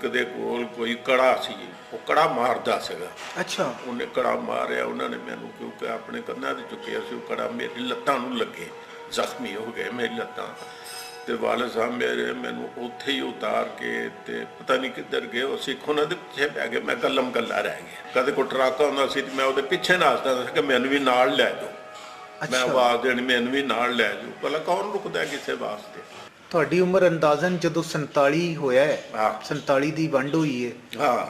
ਇੱਕ ਦੇ ਕੋਲ ਕੋਈ ਕੜਾ ਸੀ, ਉਹ ਕੜਾ ਮਾਰਦਾ ਸੀਗਾ। ਅੱਛਾ। ਉਹਨੇ ਕੜਾ ਮਾਰਿਆ, ਉਹਨਾਂ ਨੇ ਮੈਨੂੰ ਕਿਉਂਕਿ ਆਪਣੇ ਕੰਨਾਂ 'ਤੇ ਚੁੱਕਿਆ ਸੀ, ਉਹ ਕੜਾ ਮੇਰੀ ਲੱਤਾਂ ਨੂੰ ਲੱਗੇ, ਜ਼ਖਮੀ ਹੋ ਗਏ ਮੇਰੀ ਲੱਤਾਂ। ਤੇ ਵਾਲਦ ਸਾਹਿਬ ਮੇਰੇ ਮੈਨੂੰ ਉੱਥੇ ਹੀ ਉਤਾਰ ਕੇ ਤੇ ਪਤਾ ਨਹੀਂ ਕਿੱਧਰ ਗਏ, ਉਹ ਸਿੱਖ ਉਹਨਾਂ ਦੇ ਪਿੱਛੇ ਪੈ ਗਏ, ਮੈਂ ਗੱਲਮ ਗੱਲਾ ਰਹਿ ਗਿਆ। ਕਦੇ ਕੋਈ ਟਰੱਕ ਆਉਂਦਾ ਸੀ ਤੇ ਮੈਂ ਉਹਦੇ ਪਿੱਛੇ ਨੱਸਦਾ ਸੀ ਕਿ ਮੈਨੂੰ ਵੀ ਨਾਲ ਲੈ ਜਾਓ। ਮੈਂ ਆਵਾਜ਼ ਦੇਣੀ, ਮੈਨੂੰ ਵੀ ਨਾਲ ਲੈ ਜਾਓ। ਭਲਾ ਕੌਣ ਰੁਕਦਾ ਕਿਸੇ ਵਾਸਤੇ। ਤੁਹਾਡੀ ਉਮਰ ਅੰਦਾਜ਼ਨ ਜਦੋਂ 47 ਹੋਇਆ ਹੈ, 47 ਦੀ ਵੰਡ ਹੋਈ ਹੈ,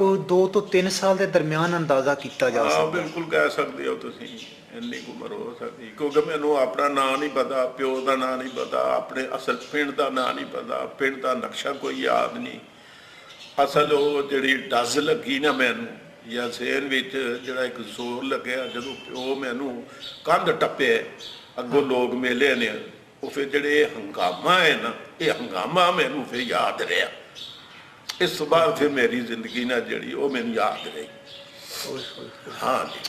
ਉਹ 2 ਤੋਂ 3 ਸਾਲ ਦੇ ਦਰਮਿਆਨ ਅੰਦਾਜ਼ਾ ਕੀਤਾ ਜਾ ਸਕਦਾ। ਬਿਲਕੁਲ ਕਹਿ ਸਕਦੇ ਹੋ ਤੁਸੀਂ, ਇੰਨੀ ਉਮਰ ਹੋ ਸਕਦੀ, ਕਿਉਂਕਿ ਮੈਨੂੰ ਆਪਣਾ ਨਾਂ ਨਹੀਂ ਪਤਾ, ਪਿਓ ਦਾ ਨਾਂ ਨਹੀਂ ਪਤਾ, ਆਪਣੇ ਅਸਲ ਪਿੰਡ ਦਾ ਨਾਂ ਨਹੀਂ ਪਤਾ, ਪਿੰਡ ਦਾ ਨਕਸ਼ਾ ਕੋਈ ਯਾਦ ਨਹੀਂ। ਅਸਲ ਉਹ ਜਿਹੜੀ ਡੱਜ਼ ਲੱਗੀ ਨਾ ਮੈਨੂੰ, ਜਾਂ ਸੇਨ ਵਿੱਚ ਜਿਹੜਾ ਇੱਕ ਜ਼ੋਰ ਲੱਗਿਆ ਜਦੋਂ ਪਿਓ ਮੈਨੂੰ ਕੰਧ ਟੱਪੇ, ਅੱਗੋਂ ਲੋਕ ਮੇਲੇ ਨੇ, ਉਹ ਫਿਰ ਜਿਹੜੇ ਇਹ ਹੰਗਾਮਾ ਹੈ ਨਾ, ਇਹ ਹੰਗਾਮਾ ਮੈਨੂੰ ਫਿਰ ਯਾਦ ਰਿਹਾ। ਇਸ ਤੋਂ ਬਾਅਦ ਫਿਰ ਮੇਰੀ ਜ਼ਿੰਦਗੀ ਨਾਲ ਜਿਹੜੀ ਉਹ ਮੈਨੂੰ ਯਾਦ ਰਹੀ। ਹਾਂ ਜੀ।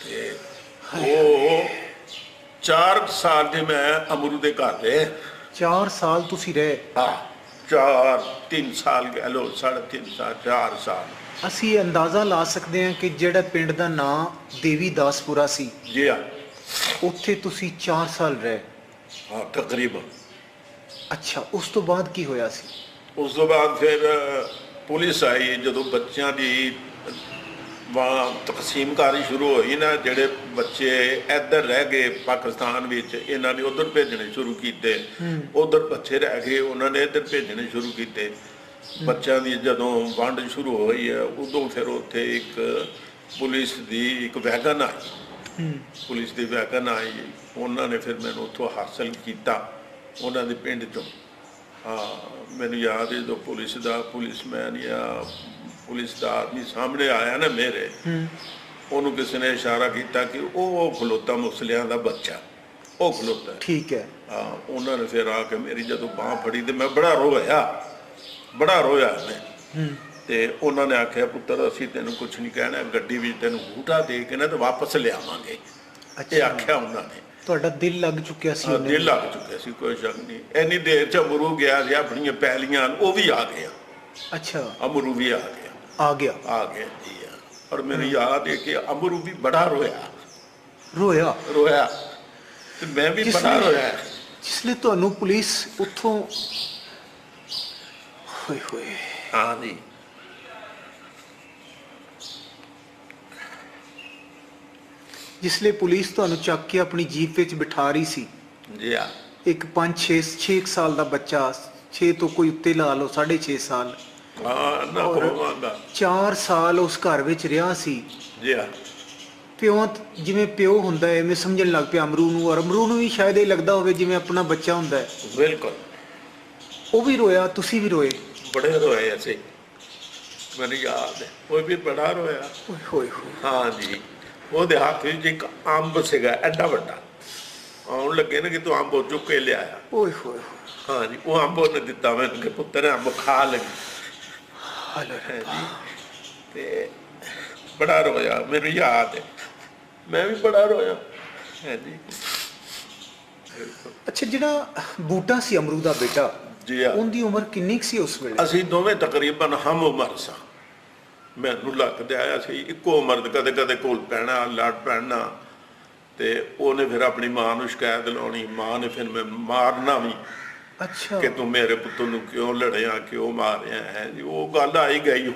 ਤੇ ਉਹ 4 ਸਾਲ ਦੇ ਮੈਂ ਅਮਰੂ ਦੇ ਘਰ ਰਹੇ। 4 ਸਾਲ ਤੁਸੀਂ ਰਹੇ? ਹਾਂ, 3 ਸਾਲ ਕਹਿ ਲਓ, 3.5 ਸਾਲ, 4 ਸਾਲ। ਅਸੀਂ ਅੰਦਾਜ਼ਾ ਲਾ ਸਕਦੇ ਹਾਂ ਕਿ ਜਿਹੜਾ ਪਿੰਡ ਦਾ ਨਾਂ ਦੇਵੀ ਦਾਸਪੁਰਾ ਸੀ, ਜੀ ਹਾਂ, ਉੱਥੇ ਤੁਸੀਂ 4 ਸਾਲ ਰਹੇ? ਹਾਂ, ਤਕਰੀਬਨ। ਅੱਛਾ, ਉਸ ਤੋਂ ਬਾਅਦ ਕੀ ਹੋਇਆ ਸੀ? ਉਸ ਤੋਂ ਬਾਅਦ ਫਿਰ ਪੁਲਿਸ ਆਈ, ਜਦੋਂ ਬੱਚਿਆਂ ਦੀ ਤਕਸੀਮਕਾਰੀ ਸ਼ੁਰੂ ਹੋਈ ਨਾ, ਜਿਹੜੇ ਬੱਚੇ ਇੱਧਰ ਰਹਿ ਗਏ ਪਾਕਿਸਤਾਨ ਵਿੱਚ, ਇਹਨਾਂ ਨੇ ਉੱਧਰ ਭੇਜਣੇ ਸ਼ੁਰੂ ਕੀਤੇ, ਉੱਧਰ ਬੱਚੇ ਰਹਿ ਗਏ, ਉਹਨਾਂ ਨੇ ਇੱਧਰ ਭੇਜਣੇ ਸ਼ੁਰੂ ਕੀਤੇ। ਬੱਚਿਆਂ ਦੀ ਜਦੋਂ ਵੰਡ ਸ਼ੁਰੂ ਹੋਈ ਹੈ, ਉਦੋਂ ਫਿਰ ਉੱਥੇ ਇੱਕ ਪੁਲਿਸ ਦੀ ਇੱਕ ਵੈਗਨ ਆਈ, ਪੁਲਿਸ ਦੀ ਵੈਗਨ ਆਈ, ਉਹਨਾਂ ਨੇ ਫਿਰ ਮੈਨੂੰ ਉੱਥੋਂ ਹਾਸਲ ਕੀਤਾ, ਉਹਨਾਂ ਦੇ ਪਿੰਡ 'ਚੋਂ। ਹਾਂ, ਮੈਨੂੰ ਯਾਦ ਹੈ ਜਦੋਂ ਪੁਲਿਸਮੈਨ ਜਾਂ ਪੁਲਿਸ ਦਾ ਆਦਮੀ ਸਾਹਮਣੇ ਆਇਆ ਨਾ ਮੇਰੇ, ਉਹਨੂੰ ਕਿਸੇ ਨੇ ਇਸ਼ਾਰਾ ਕੀਤਾ ਕਿ ਉਹ ਖਲੋਤਾ ਮੁਸਲਿਆਂ ਦਾ ਬੱਚਾ, ਉਹ ਖਲੋਤਾ। ਠੀਕ ਹੈ। ਹਾਂ, ਉਹਨਾਂ ਨੇ ਫਿਰ ਆ ਕੇ ਮੇਰੀ ਜਦੋਂ ਬਾਂਹ ਫੜੀ ਤੇ ਮੈਂ ਬੜਾ ਰੋਇਆ ਮੈਂ। ਤੇ ਉਹਨਾਂ ਨੇ ਆਖਿਆ, ਪੁੱਤਰ ਅਸੀਂ ਤੈਨੂੰ ਕੁਛ ਨਹੀਂ ਕਹਿਣਾ, ਗੱਡੀ ਵਿੱਚ ਤੈਨੂੰ ਬੂਟਾ ਦੇ ਕੇ ਨਾ ਤੇ ਵਾਪਸ ਲਿਆਵਾਂਗੇ। ਇਹ ਆਖਿਆ ਉਹਨਾਂ ਨੇ। ਤੁਹਾਡਾ ਦਿਲ ਲੱਗ ਚੁੱਕਿਆ ਸੀ? ਦਿਲ ਲੱਗ ਚੁੱਕਿਆ ਸੀ, ਕੋਈ ਸ਼ੱਕ ਨਹੀਂ। ਇੰਨੀ ਦੇਰ 'ਚ ਅਮਰੂ ਗਿਆ ਸੀ ਆਪਣੀਆਂ ਪੈਲੀਆਂ, ਉਹ ਵੀ ਆ ਗਿਆ। ਅੱਛਾ, ਅਮਰੂ ਵੀ ਆ ਗਿਆ ਜੀ। ਔਰ ਮੈਨੂੰ ਯਾਦ ਹੈ ਕਿ ਅਮਰੂ ਵੀ ਬੜਾ ਰੋਇਆ ਤੇ ਮੈਂ ਵੀ ਬੜਾ ਰੋਇਆ। ਜਿਸ ਲਈ ਤੁਹਾਨੂੰ ਪੁਲਿਸ ਉੱਥੋਂ ਹੋਏ। ਹਾਂ ਜੀ। ਜਿਸ ਲਈ ਪੁਲਿਸ ਤੁਹਾਨੂੰ ਚੱਕ ਕੇ ਆਪਣੀ ਜੀਪ ਵਿੱਚ ਬਿਠਾ ਰਹੀ ਸੀ। ਜੀ ਹਾਂ। ਇੱਕ 5-6 ਸਾਲ ਦਾ ਬੱਚਾ, 6 ਤੋਂ ਕੋਈ ਉੱਤੇ ਲਾ ਲਓ, 6.5 ਸਾਲ। ਹਾਂ ਨਾ, 4 ਸਾਲ ਉਸ ਘਰ ਵਿੱਚ ਰਿਹਾ ਸੀ। ਜੀ ਹਾਂ। ਪਿਓ ਜਿਵੇਂ ਪਿਓ ਹੁੰਦਾ ਹੈ, ਐਵੇਂ ਸਮਝਣ ਲੱਗ ਪਿਆ ਅਮਰੂ ਨੂੰ, ਔਰ ਅਮਰੂ ਨੂੰ ਵੀ ਸ਼ਾਇਦ ਇਹ ਲੱਗਦਾ ਹੋਵੇ ਜਿਵੇਂ ਆਪਣਾ ਬੱਚਾ ਹੁੰਦਾ ਹੈ। ਬਿਲਕੁਲ। ਉਹ ਵੀ ਰੋਇਆ, ਤੁਸੀਂ ਵੀ ਰੋਏ? ਬੜੇ ਰੋਏ ਅਸੀਂ, ਮੈਨੂੰ ਯਾਦ ਹੈ, ਉਹ ਵੀ ਬੜਾ ਰੋਇਆ। ਹੋਏ। ਹਾਂ ਜੀ। ਉਹਦੇ ਹੱਥ ਵਿੱਚ ਇੱਕ ਅੰਬ ਸੀਗਾ ਐਡਾ ਵੱਡਾ, ਆਉਣ ਲੱਗੇ ਨਾ ਕਿ ਤੂੰ ਅੰਬ ਚੁੱਕ ਕੇ ਲਿਆਇਆ। ਹਾਂ ਜੀ, ਉਹ ਅੰਬ ਉਹਨੇ ਦਿੱਤਾ ਮੈਨੂੰ ਕਿ ਪੁੱਤਰ ਅੰਬ ਖਾ ਲਈ ਜੀ। ਤੇ ਬੜਾ ਰੋਇਆ, ਮੈਨੂੰ ਯਾਦ ਹੈ, ਮੈਂ ਵੀ ਬੜਾ ਰੋਇਆ ਹੈ ਜੀ। ਅੱਛਾ, ਜਿਹੜਾ ਬੂਟਾ ਸੀ ਅਮਰੂ ਦਾ ਬੇਟਾ, ਜੀ ਹਾਂ, ਉਹਦੀ ਉਮਰ ਕਿੰਨੀ ਸੀ ਉਸ ਵੇਲੇ? ਅਸੀਂ ਦੋਵੇਂ ਤਕਰੀਬਨ ਹਮ ਉਮਰ ਸਾਂ। ਮੈਨੂੰ ਲੱਗਦਾ ਆਇਆ ਸੀ ਇੱਕੋ ਉਮਰ ਦੇ, ਕਦੇ ਕੋਲ ਪੈਣਾ, ਲੜ ਪੈਣਾ, ਤੇ ਉਹਨੇ ਫਿਰ ਆਪਣੀ ਮਾਂ ਨੂੰ ਸ਼ਿਕਾਇਤ ਲਾਉਣੀ, ਮਾਂ ਨੇ ਫਿਰ ਮੈਨੂੰ ਮਾਰਨਾ ਵੀ। ਅੱਛਾ, ਕਿ ਤੂੰ ਮੇਰੇ ਪੁੱਤ ਨੂੰ ਕਿਉਂ ਲੜਿਆ, ਕਿਉਂ ਮਾਰਿਆ ਹੈ ਜੀ। ਉਹ ਗੱਲ ਆਈ ਗਈ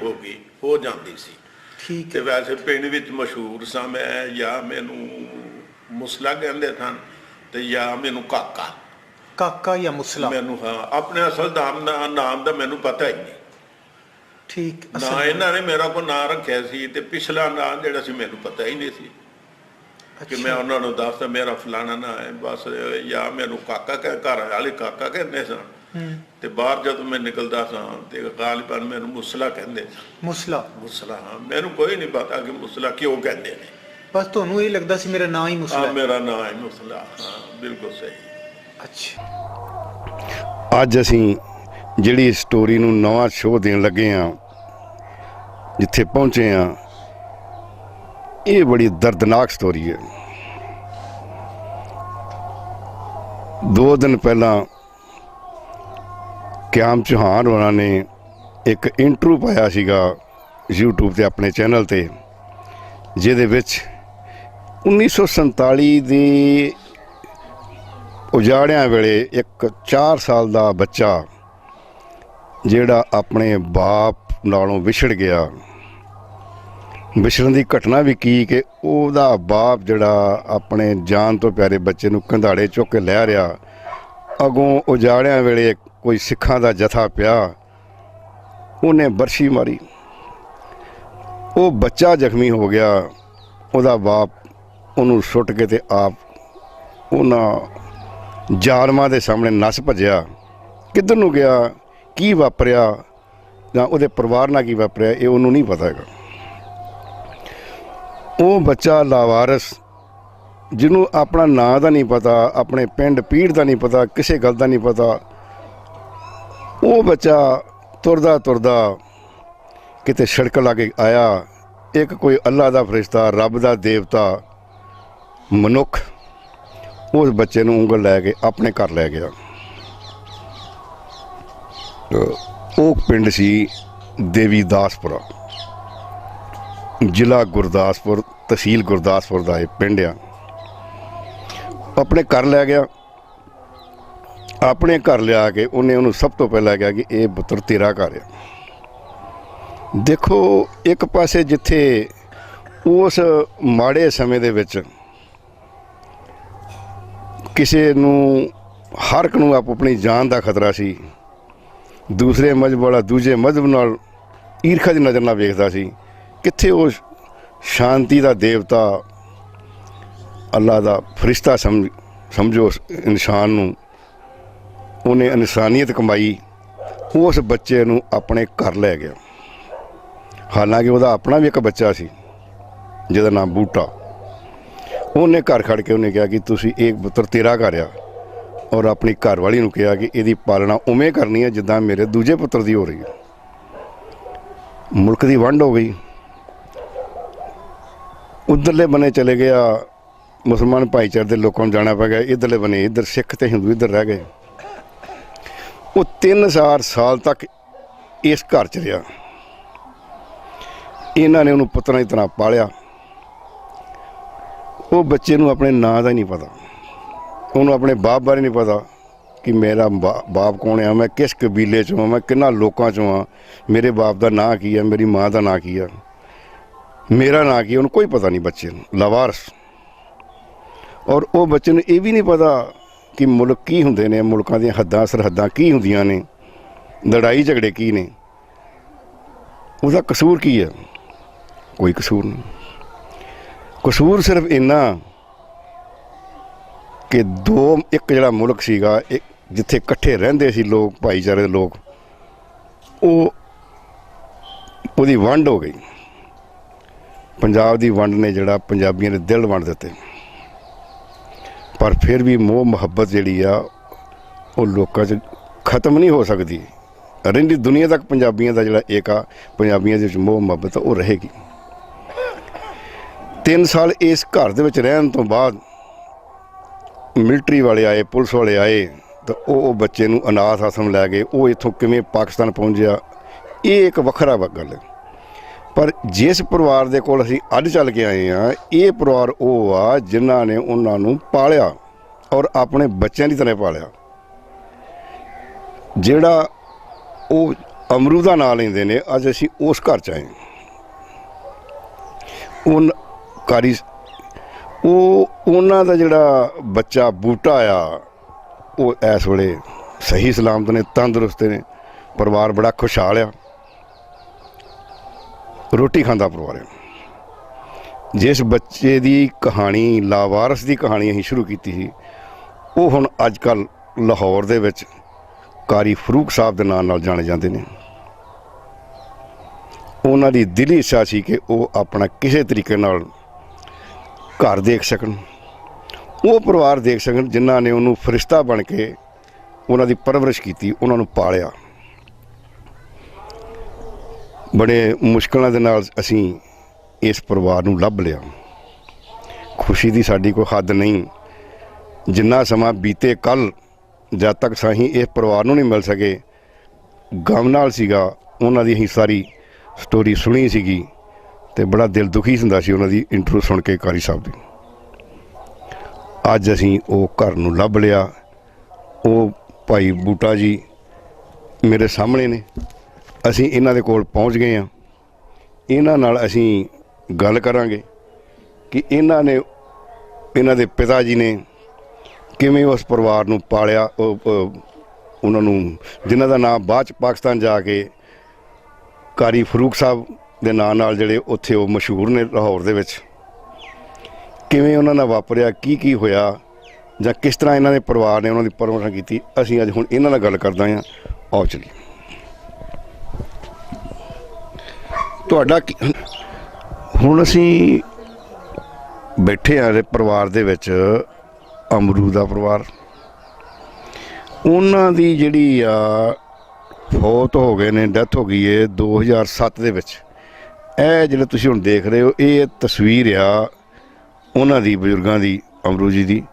ਹੋ ਜਾਂਦੀ ਸੀ। ਠੀਕ। ਤੇ ਵੈਸੇ ਪਿੰਡ ਵਿੱਚ ਮਸ਼ਹੂਰ ਸਾਂ ਮੈਂ, ਜਾਂ ਮੈਨੂੰ ਮੁਸਲਾ ਕਹਿੰਦੇ ਸਨ ਤੇ ਜਾਂ ਮੈਨੂੰ ਕਾਕਾ ਜਾਂ ਮੁਸਲਾ। ਮੈਨੂੰ ਆਪਣੇ ਅਸਲ ਨਾਮ ਦਾ ਮੈਨੂੰ ਪਤਾ ਹੀ ਨਹੀਂ। ਠੀਕ। ਨਾ ਇਹਨਾਂ ਨੇ ਮੇਰਾ ਕੋਈ ਨਾਂ ਰੱਖਿਆ ਸੀ, ਤੇ ਪਿਛਲਾ ਨਾਂ ਜਿਹੜਾ ਸੀ ਮੈਨੂੰ ਪਤਾ ਹੀ ਨਹੀਂ ਸੀ ਕਿ ਮੈਂ ਉਹਨਾਂ ਨੂੰ ਦੱਸਦਾ ਮੇਰਾ ਫਲਾਣਾ ਨਾਂ ਹੈ। ਬਸ ਜਾਂ ਮੈਨੂੰ ਘਰ ਵਾਲੇ ਕਾਕਾ ਕਹਿੰਦੇ ਸਨ, ਤੇ ਬਾਹਰ ਜਦੋਂ ਮੈਂ ਨਿਕਲਦਾ ਸਾਂ ਤੇ ਗਾਲਿਬਨ ਮੈਨੂੰ ਮੁਸਲਾ ਕਹਿੰਦੇ ਸਨ। ਮੁਸਲਾ? ਹਾਂ, ਮੈਨੂੰ ਕੋਈ ਨਹੀਂ ਪਤਾ ਕਿ ਮੁਸਲਾ ਕਿਉਂ ਕਹਿੰਦੇ ਨੇ। ਬਸ ਤੁਹਾਨੂੰ ਇਹ ਲੱਗਦਾ ਸੀ ਮੇਰਾ ਨਾਂ ਹੀ ਮੁਸਲਾ? ਹਾਂ, ਮੇਰਾ ਨਾਂ ਹੈ ਮੁਸਲਾ। ਹਾਂ, ਬਿਲਕੁਲ ਸਹੀ। ਅੱਛਾ, ਅੱਜ ਅਸੀਂ ਜਿਹੜੀ ਸਟੋਰੀ ਨੂੰ ਨਵਾਂ ਸ਼ੋਅ ਦੇਣ ਲੱਗੇ ਹਾਂ, ਜਿੱਥੇ ਪਹੁੰਚੇ ਹਾਂ, ਇਹ ਬੜੀ ਦਰਦਨਾਕ ਸਟੋਰੀ ਹੈ। 2 ਦਿਨ ਪਹਿਲਾਂ ਕਿਆਮ ਚੌਹਾਨ ਹੋਰਾਂ ਨੇ ਇੱਕ ਇੰਟਰਵਿਊ ਪਾਇਆ ਸੀਗਾ YouTube ਤੇ ਆਪਣੇ ਚੈਨਲ ਤੇ, ਜਿਹਦੇ ਵਿੱਚ 1947 ਦੇ ਉਜਾੜਿਆਂ ਵੇਲੇ ਇੱਕ 4 ਸਾਲ ਦਾ ਬੱਚਾ ਜਿਹੜਾ ਆਪਣੇ ਬਾਪ ਨਾਲੋਂ ਵਿਛੜ ਗਿਆ, ਵਿਛੜਨ ਦੀ ਘਟਨਾ ਵੀ ਕੀ ਕਿ ਉਹਦਾ ਬਾਪ ਜਿਹੜਾ ਆਪਣੇ ਜਾਨ ਤੋਂ ਪਿਆਰੇ ਬੱਚੇ ਨੂੰ ਕੰਧਾੜੇ ਚੁੱਕ ਕੇ ਲੈ ਰਿਹਾ, ਅੱਗੋਂ ਉਜਾੜਿਆਂ ਵੇਲੇ ਕੋਈ ਸਿੱਖਾਂ ਦਾ ਜਥਾ ਪਿਆ, ਉਹਨੇ ਬਰਸ਼ੀ ਮਾਰੀ, ਉਹ ਬੱਚਾ ਜ਼ਖਮੀ ਹੋ ਗਿਆ, ਉਹਦਾ ਬਾਪ ਉਹਨੂੰ ਸੁੱਟ ਕੇ ਤੇ ਆਪ ਉਹਨਾਂ ਜ਼ਾਲਮਾਂ ਦੇ ਸਾਹਮਣੇ ਨੱਸ ਭੱਜਿਆ। ਕਿੱਧਰ ਨੂੰ ਗਿਆ, ਕੀ ਵਾਪਰਿਆ ਜਾਂ ਉਹਦੇ ਪਰਿਵਾਰ ਨਾਲ ਕੀ ਵਾਪਰਿਆ, ਇਹ ਉਹਨੂੰ ਨਹੀਂ ਪਤਾ ਹੈਗਾ। ਉਹ ਬੱਚਾ ਲਾਵਾਰਸ, ਜਿਹਨੂੰ ਆਪਣਾ ਨਾਂ ਦਾ ਨਹੀਂ ਪਤਾ, ਆਪਣੇ ਪਿੰਡ ਪੀੜ ਦਾ ਨਹੀਂ ਪਤਾ, ਕਿਸੇ ਗੱਲ ਦਾ ਨਹੀਂ ਪਤਾ, ਉਹ ਬੱਚਾ ਤੁਰਦਾ ਤੁਰਦਾ ਕਿਤੇ ਸੜਕ ਲਾਗੇ ਆਇਆ, ਇੱਕ ਕੋਈ ਅੱਲਾ ਦਾ ਫਰਿਸ਼ਤਾ, ਰੱਬ ਦਾ ਦੇਵਤਾ ਮਨੁੱਖ ਉਸ ਬੱਚੇ ਨੂੰ ਉਂਗਲ ਲੈ ਕੇ ਆਪਣੇ ਘਰ ਲੈ ਗਿਆ। ਉਹ ਪਿੰਡ ਸੀ ਦੇਵੀਦਾਸਪੁਰਾ, ਜ਼ਿਲ੍ਹਾ ਗੁਰਦਾਸਪੁਰ, ਤਹਿਸੀਲ ਗੁਰਦਾਸਪੁਰ ਦਾ ਇਹ ਪਿੰਡ ਆ। ਆਪਣੇ ਘਰ ਲੈ ਗਿਆ। ਆਪਣੇ ਘਰ ਲਿਆ ਕੇ ਉਹਨੂੰ ਸਭ ਤੋਂ ਪਹਿਲਾਂ ਕਿਹਾ ਕਿ ਇਹ ਪੁੱਤਰ ਤੇਰਾ ਘਰ ਆ। ਦੇਖੋ, ਇੱਕ ਪਾਸੇ ਜਿੱਥੇ ਉਸ ਮਾੜੇ ਸਮੇਂ ਦੇ ਵਿੱਚ ਕਿਸੇ ਨੂੰ, ਹਰ ਇੱਕ ਨੂੰ ਆਪਣੀ ਜਾਨ ਦਾ ਖਤਰਾ ਸੀ, ਦੂਸਰੇ ਮਜ਼ਹਬ ਵਾਲਾ ਦੂਜੇ ਮਜ਼ਹਬ ਨਾਲ ਈਰਖਾ ਦੀ ਨਜ਼ਰ ਨਾਲ ਵੇਖਦਾ ਸੀ, ਕਿੱਥੇ ਉਹ ਸ਼ਾਂਤੀ ਦਾ ਦੇਵਤਾ, ਅੱਲਾ ਦਾ ਫਰਿਸ਼ਤਾ ਸਮਝੋ ਇਨਸਾਨ ਨੂੰ, ਉਹਨੇ ਇਨਸਾਨੀਅਤ ਕਮਾਈ, ਉਸ ਬੱਚੇ ਨੂੰ ਆਪਣੇ ਘਰ ਲੈ ਗਿਆ। ਹਾਲਾਂਕਿ ਉਹਦਾ ਆਪਣਾ ਵੀ ਇੱਕ ਬੱਚਾ ਸੀ ਜਿਹਦਾ ਨਾਮ ਬੂਟਾ। ਉਹਨੇ ਘਰ ਖੜ ਕੇ ਉਹਨੇ ਕਿਹਾ ਕਿ ਤੁਸੀਂ ਇਹ ਪੁੱਤਰ ਤੇਰਾ ਘਰ ਆ, ਔਰ ਆਪਣੀ ਘਰਵਾਲੀ ਨੂੰ ਕਿਹਾ ਕਿ ਇਹਦੀ ਪਾਲਣਾ ਉਵੇਂ ਕਰਨੀ ਹੈ ਜਿੱਦਾਂ ਮੇਰੇ ਦੂਜੇ ਪੁੱਤਰ ਦੀ ਹੋ ਰਹੀ ਹੈ। ਮੁਲਕ ਦੀ ਵੰਡ ਹੋ ਗਈ। ਉੱਧਰਲੇ ਬੰਨੇ ਚਲੇ ਗਿਆ, ਮੁਸਲਮਾਨ ਭਾਈਚਾਰੇ ਦੇ ਲੋਕਾਂ ਨੂੰ ਜਾਣਾ ਪੈ ਗਿਆ। ਇੱਧਰਲੇ ਬੰਨੇ ਇੱਧਰ ਸਿੱਖ ਤੇ ਹਿੰਦੂ ਇੱਧਰ ਰਹਿ ਗਏ। ਉਹ 3 ਸਾਲ ਤੱਕ ਇਸ ਘਰ 'ਚ ਰਿਹਾ। ਇਹਨਾਂ ਨੇ ਉਹਨੂੰ ਪੁੱਤਰਾਂ ਦੀ ਤਰ੍ਹਾਂ ਪਾਲਿਆ। ਉਹ ਬੱਚੇ ਨੂੰ ਆਪਣੇ ਨਾਂ ਦਾ ਹੀ ਨਹੀਂ ਪਤਾ, ਉਹਨੂੰ ਆਪਣੇ ਬਾਪ ਬਾਰੇ ਨਹੀਂ ਪਤਾ ਕਿ ਮੇਰਾ ਬਾਪ ਕੌਣ ਆ, ਮੈਂ ਕਿਸ ਕਬੀਲੇ 'ਚੋਂ ਹਾਂ, ਮੈਂ ਕਿੰਨਾ ਲੋਕਾਂ 'ਚੋਂ ਹਾਂ, ਮੇਰੇ ਬਾਪ ਦਾ ਨਾਂ ਕੀ ਆ, ਮੇਰੀ ਮਾਂ ਦਾ ਨਾਂ ਕੀ ਆ, ਮੇਰਾ ਨਾਂ ਕੀ, ਉਹਨੂੰ ਕੋਈ ਪਤਾ ਨਹੀਂ ਬੱਚੇ ਨੂੰ, ਲਾਵਾਰਸ। ਔਰ ਉਹ ਬੱਚੇ ਨੂੰ ਇਹ ਵੀ ਨਹੀਂ ਪਤਾ ਕਿ ਮੁਲਕ ਕੀ ਹੁੰਦੇ ਨੇ, ਮੁਲਕਾਂ ਦੀਆਂ ਹੱਦਾਂ ਸਰਹੱਦਾਂ ਕੀ ਹੁੰਦੀਆਂ ਨੇ, ਲੜਾਈ ਝਗੜੇ ਕੀ ਨੇ, ਉਹਦਾ ਕਸੂਰ ਕੀ ਹੈ। ਕੋਈ ਕਸੂਰ ਨਹੀਂ। ਕਸੂਰ ਸਿਰਫ ਇੰਨਾ ਕਿ ਇੱਕ ਜਿਹੜਾ ਮੁਲਕ ਸੀਗਾ, ਜਿੱਥੇ ਇਕੱਠੇ ਰਹਿੰਦੇ ਸੀ ਲੋਕ, ਭਾਈਚਾਰੇ ਦੇ ਲੋਕ, ਉਹਦੀ ਵੰਡ ਹੋ ਗਈ। ਪੰਜਾਬ ਦੀ ਵੰਡ ਨੇ ਜਿਹੜਾ ਪੰਜਾਬੀਆਂ ਦੇ ਦਿਲ ਵੰਡ ਦਿੱਤੇ। ਪਰ ਫਿਰ ਵੀ ਮੋਹ ਮੁਹੱਬਤ ਜਿਹੜੀ ਆ ਉਹ ਲੋਕਾਂ 'ਚ ਖਤਮ ਨਹੀਂ ਹੋ ਸਕਦੀ। ਰਹਿੰਦੀ ਦੁਨੀਆ ਤੱਕ ਪੰਜਾਬੀਆਂ ਦਾ ਜਿਹੜਾ ਏਕਾ, ਪੰਜਾਬੀਆਂ ਦੇ ਵਿੱਚ ਮੋਹ ਮੁਹੱਬਤ ਉਹ ਰਹੇਗੀ। 3 ਸਾਲ ਇਸ ਘਰ ਦੇ ਵਿੱਚ ਰਹਿਣ ਤੋਂ ਬਾਅਦ ਮਿਲਟਰੀ ਵਾਲੇ ਆਏ, ਪੁਲਿਸ ਵਾਲੇ ਆਏ, ਤਾਂ ਉਹ ਬੱਚੇ ਨੂੰ ਅਨਾਥ ਆਸ਼ਰਮ ਲੈ ਗਏ। ਉਹ ਇੱਥੋਂ ਕਿਵੇਂ ਪਾਕਿਸਤਾਨ ਪਹੁੰਚਿਆ, ਇਹ ਇੱਕ ਵੱਖਰਾ ਗੱਲ ਹੈ। ਪਰ ਜਿਸ ਪਰਿਵਾਰ ਦੇ ਕੋਲ ਅਸੀਂ ਅੱਜ ਚੱਲ ਕੇ ਆਏ ਹਾਂ, ਇਹ ਪਰਿਵਾਰ ਉਹ ਆ ਜਿਨ੍ਹਾਂ ਨੇ ਉਹਨਾਂ ਨੂੰ ਪਾਲਿਆ ਔਰ ਆਪਣੇ ਬੱਚਿਆਂ ਦੀ ਤਰ੍ਹਾਂ ਪਾਲਿਆ। ਜਿਹੜਾ ਉਹ ਅਮਰੂ ਦਾ ਨਾਂ ਲੈਂਦੇ ਨੇ, ਅੱਜ ਅਸੀਂ ਉਸ ਘਰ 'ਚ ਆਏ। ਉਹਨਾਂ ਦਾ ਜਿਹੜਾ ਬੱਚਾ ਬੂਟਾ ਆ, ਉਹ ਇਸ ਵੇਲੇ ਸਹੀ ਸਲਾਮਤ ਨੇ, ਤੰਦਰੁਸਤ ਨੇ, ਪਰਿਵਾਰ ਬੜਾ ਖੁਸ਼ਹਾਲ ਆ, ਰੋਟੀ ਖਾਂਦਾ ਪਰਿਵਾਰ ਹੈ। ਜਿਸ ਬੱਚੇ ਦੀ ਕਹਾਣੀ, ਲਾਵਾਰਸ ਦੀ ਕਹਾਣੀ ਅਸੀਂ ਸ਼ੁਰੂ ਕੀਤੀ ਸੀ, ਉਹ ਹੁਣ ਅੱਜ ਕੱਲ੍ਹ ਲਾਹੌਰ ਦੇ ਵਿੱਚ ਕਾਰੀ ਫਰੂਕ ਸਾਹਿਬ ਦੇ ਨਾਂ ਨਾਲ ਜਾਣੇ ਜਾਂਦੇ ਨੇ। ਉਹਨਾਂ ਦੀ ਦਿਲੀ ਇੱਛਾ ਸੀ ਕਿ ਉਹ ਆਪਣਾ ਕਿਸੇ ਤਰੀਕੇ ਨਾਲ ਘਰ ਦੇਖ ਸਕਣ, ਉਹ ਪਰਿਵਾਰ ਦੇਖ ਸਕਣ ਜਿਨ੍ਹਾਂ ਨੇ ਉਹਨੂੰ ਫਰਿਸ਼ਤਾ ਬਣ ਕੇ ਉਹਨਾਂ ਦੀ ਪਰਵਰਿਸ਼ ਕੀਤੀ, ਉਹਨਾਂ ਨੂੰ ਪਾਲਿਆ। ਬੜੇ ਮੁਸ਼ਕਿਲਾਂ ਦੇ ਨਾਲ ਅਸੀਂ ਇਸ ਪਰਿਵਾਰ ਨੂੰ ਲੱਭ ਲਿਆ। ਖੁਸ਼ੀ ਦੀ ਸਾਡੀ ਕੋਈ ਹੱਦ ਨਹੀਂ। ਜਿੰਨਾ ਸਮਾਂ ਬੀਤੇ ਕੱਲ੍ਹ, ਜਦ ਤੱਕ ਅਸੀਂ ਇਸ ਪਰਿਵਾਰ ਨੂੰ ਨਹੀਂ ਮਿਲ ਸਕੇ, ਗਮ ਨਾਲ ਸੀਗਾ ਉਹਨਾਂ ਦੀ ਅਸੀਂ ਸਾਰੀ ਸਟੋਰੀ ਸੁਣੀ ਸੀਗੀ ਤੇ ਬੜਾ ਦਿਲ ਦੁਖੀ ਹੁੰਦਾ ਸੀ ਉਹਨਾਂ ਦੀ ਇੰਟਰਵਿਊ ਸੁਣ ਕੇ ਕਾਰੀ ਸਾਹਿਬ ਦੀ। ਅੱਜ ਅਸੀਂ ਉਹ ਘਰ ਨੂੰ ਲੱਭ ਲਿਆ। ਉਹ ਭਾਈ ਬੂਟਾ ਜੀ ਮੇਰੇ ਸਾਹਮਣੇ ਨੇ, ਅਸੀਂ ਇਹਨਾਂ ਦੇ ਕੋਲ ਪਹੁੰਚ ਗਏ ਹਾਂ। ਇਹਨਾਂ ਨਾਲ ਅਸੀਂ ਗੱਲ ਕਰਾਂਗੇ ਕਿ ਇਹਨਾਂ ਦੇ ਪਿਤਾ ਜੀ ਨੇ ਕਿਵੇਂ ਉਸ ਪਰਿਵਾਰ ਨੂੰ ਪਾਲਿਆ, ਉਹਨਾਂ ਨੂੰ ਜਿਨ੍ਹਾਂ ਦਾ ਨਾਮ ਬਾਅਦ 'ਚ ਪਾਕਿਸਤਾਨ ਜਾ ਕੇ ਕਾਰੀ ਫਰੂਕ ਸਾਹਿਬ ਦੇ ਨਾਂ ਨਾਲ ਜਿਹੜੇ ਉੱਥੇ ਉਹ ਮਸ਼ਹੂਰ ਨੇ ਲਾਹੌਰ ਦੇ ਵਿੱਚ, ਕਿਵੇਂ ਉਹਨਾਂ ਨਾਲ ਵਾਪਰਿਆ, ਕੀ ਹੋਇਆ ਜਾਂ ਕਿਸ ਤਰ੍ਹਾਂ ਇਹਨਾਂ ਦੇ ਪਰਿਵਾਰ ਨੇ ਉਹਨਾਂ ਦੀ ਪਰਵਰਿਸ਼ ਕੀਤੀ। ਅਸੀਂ ਅੱਜ ਹੁਣ ਇਹਨਾਂ ਨਾਲ ਗੱਲ ਕਰਦਾ ਹਾਂ। ਆਓ ਚਲੀਏ। ਤੁਹਾਡਾ ਹੁਣ ਅਸੀਂ ਬੈਠੇ ਹਾਂ ਦੇ ਪਰਿਵਾਰ ਦੇ ਵਿੱਚ, ਅਮਰੂ ਦਾ ਪਰਿਵਾਰ, ਉਹਨਾਂ ਦੀ ਜਿਹੜੀ ਆ ਫੌਤ ਹੋ ਗਏ ਨੇ, ਡੈਥ ਹੋ ਗਈ ਹੈ 2007 ਦੇ ਵਿੱਚ। ਇਹ ਜਿਹੜੇ ਤੁਸੀਂ ਹੁਣ ਦੇਖ ਰਹੇ ਹੋ ਇਹ ਤਸਵੀਰ ਆ ਉਹਨਾਂ ਦੀ, ਬਜ਼ੁਰਗਾਂ ਦੀ, ਅਮਰੂ ਜੀ ਦੀ।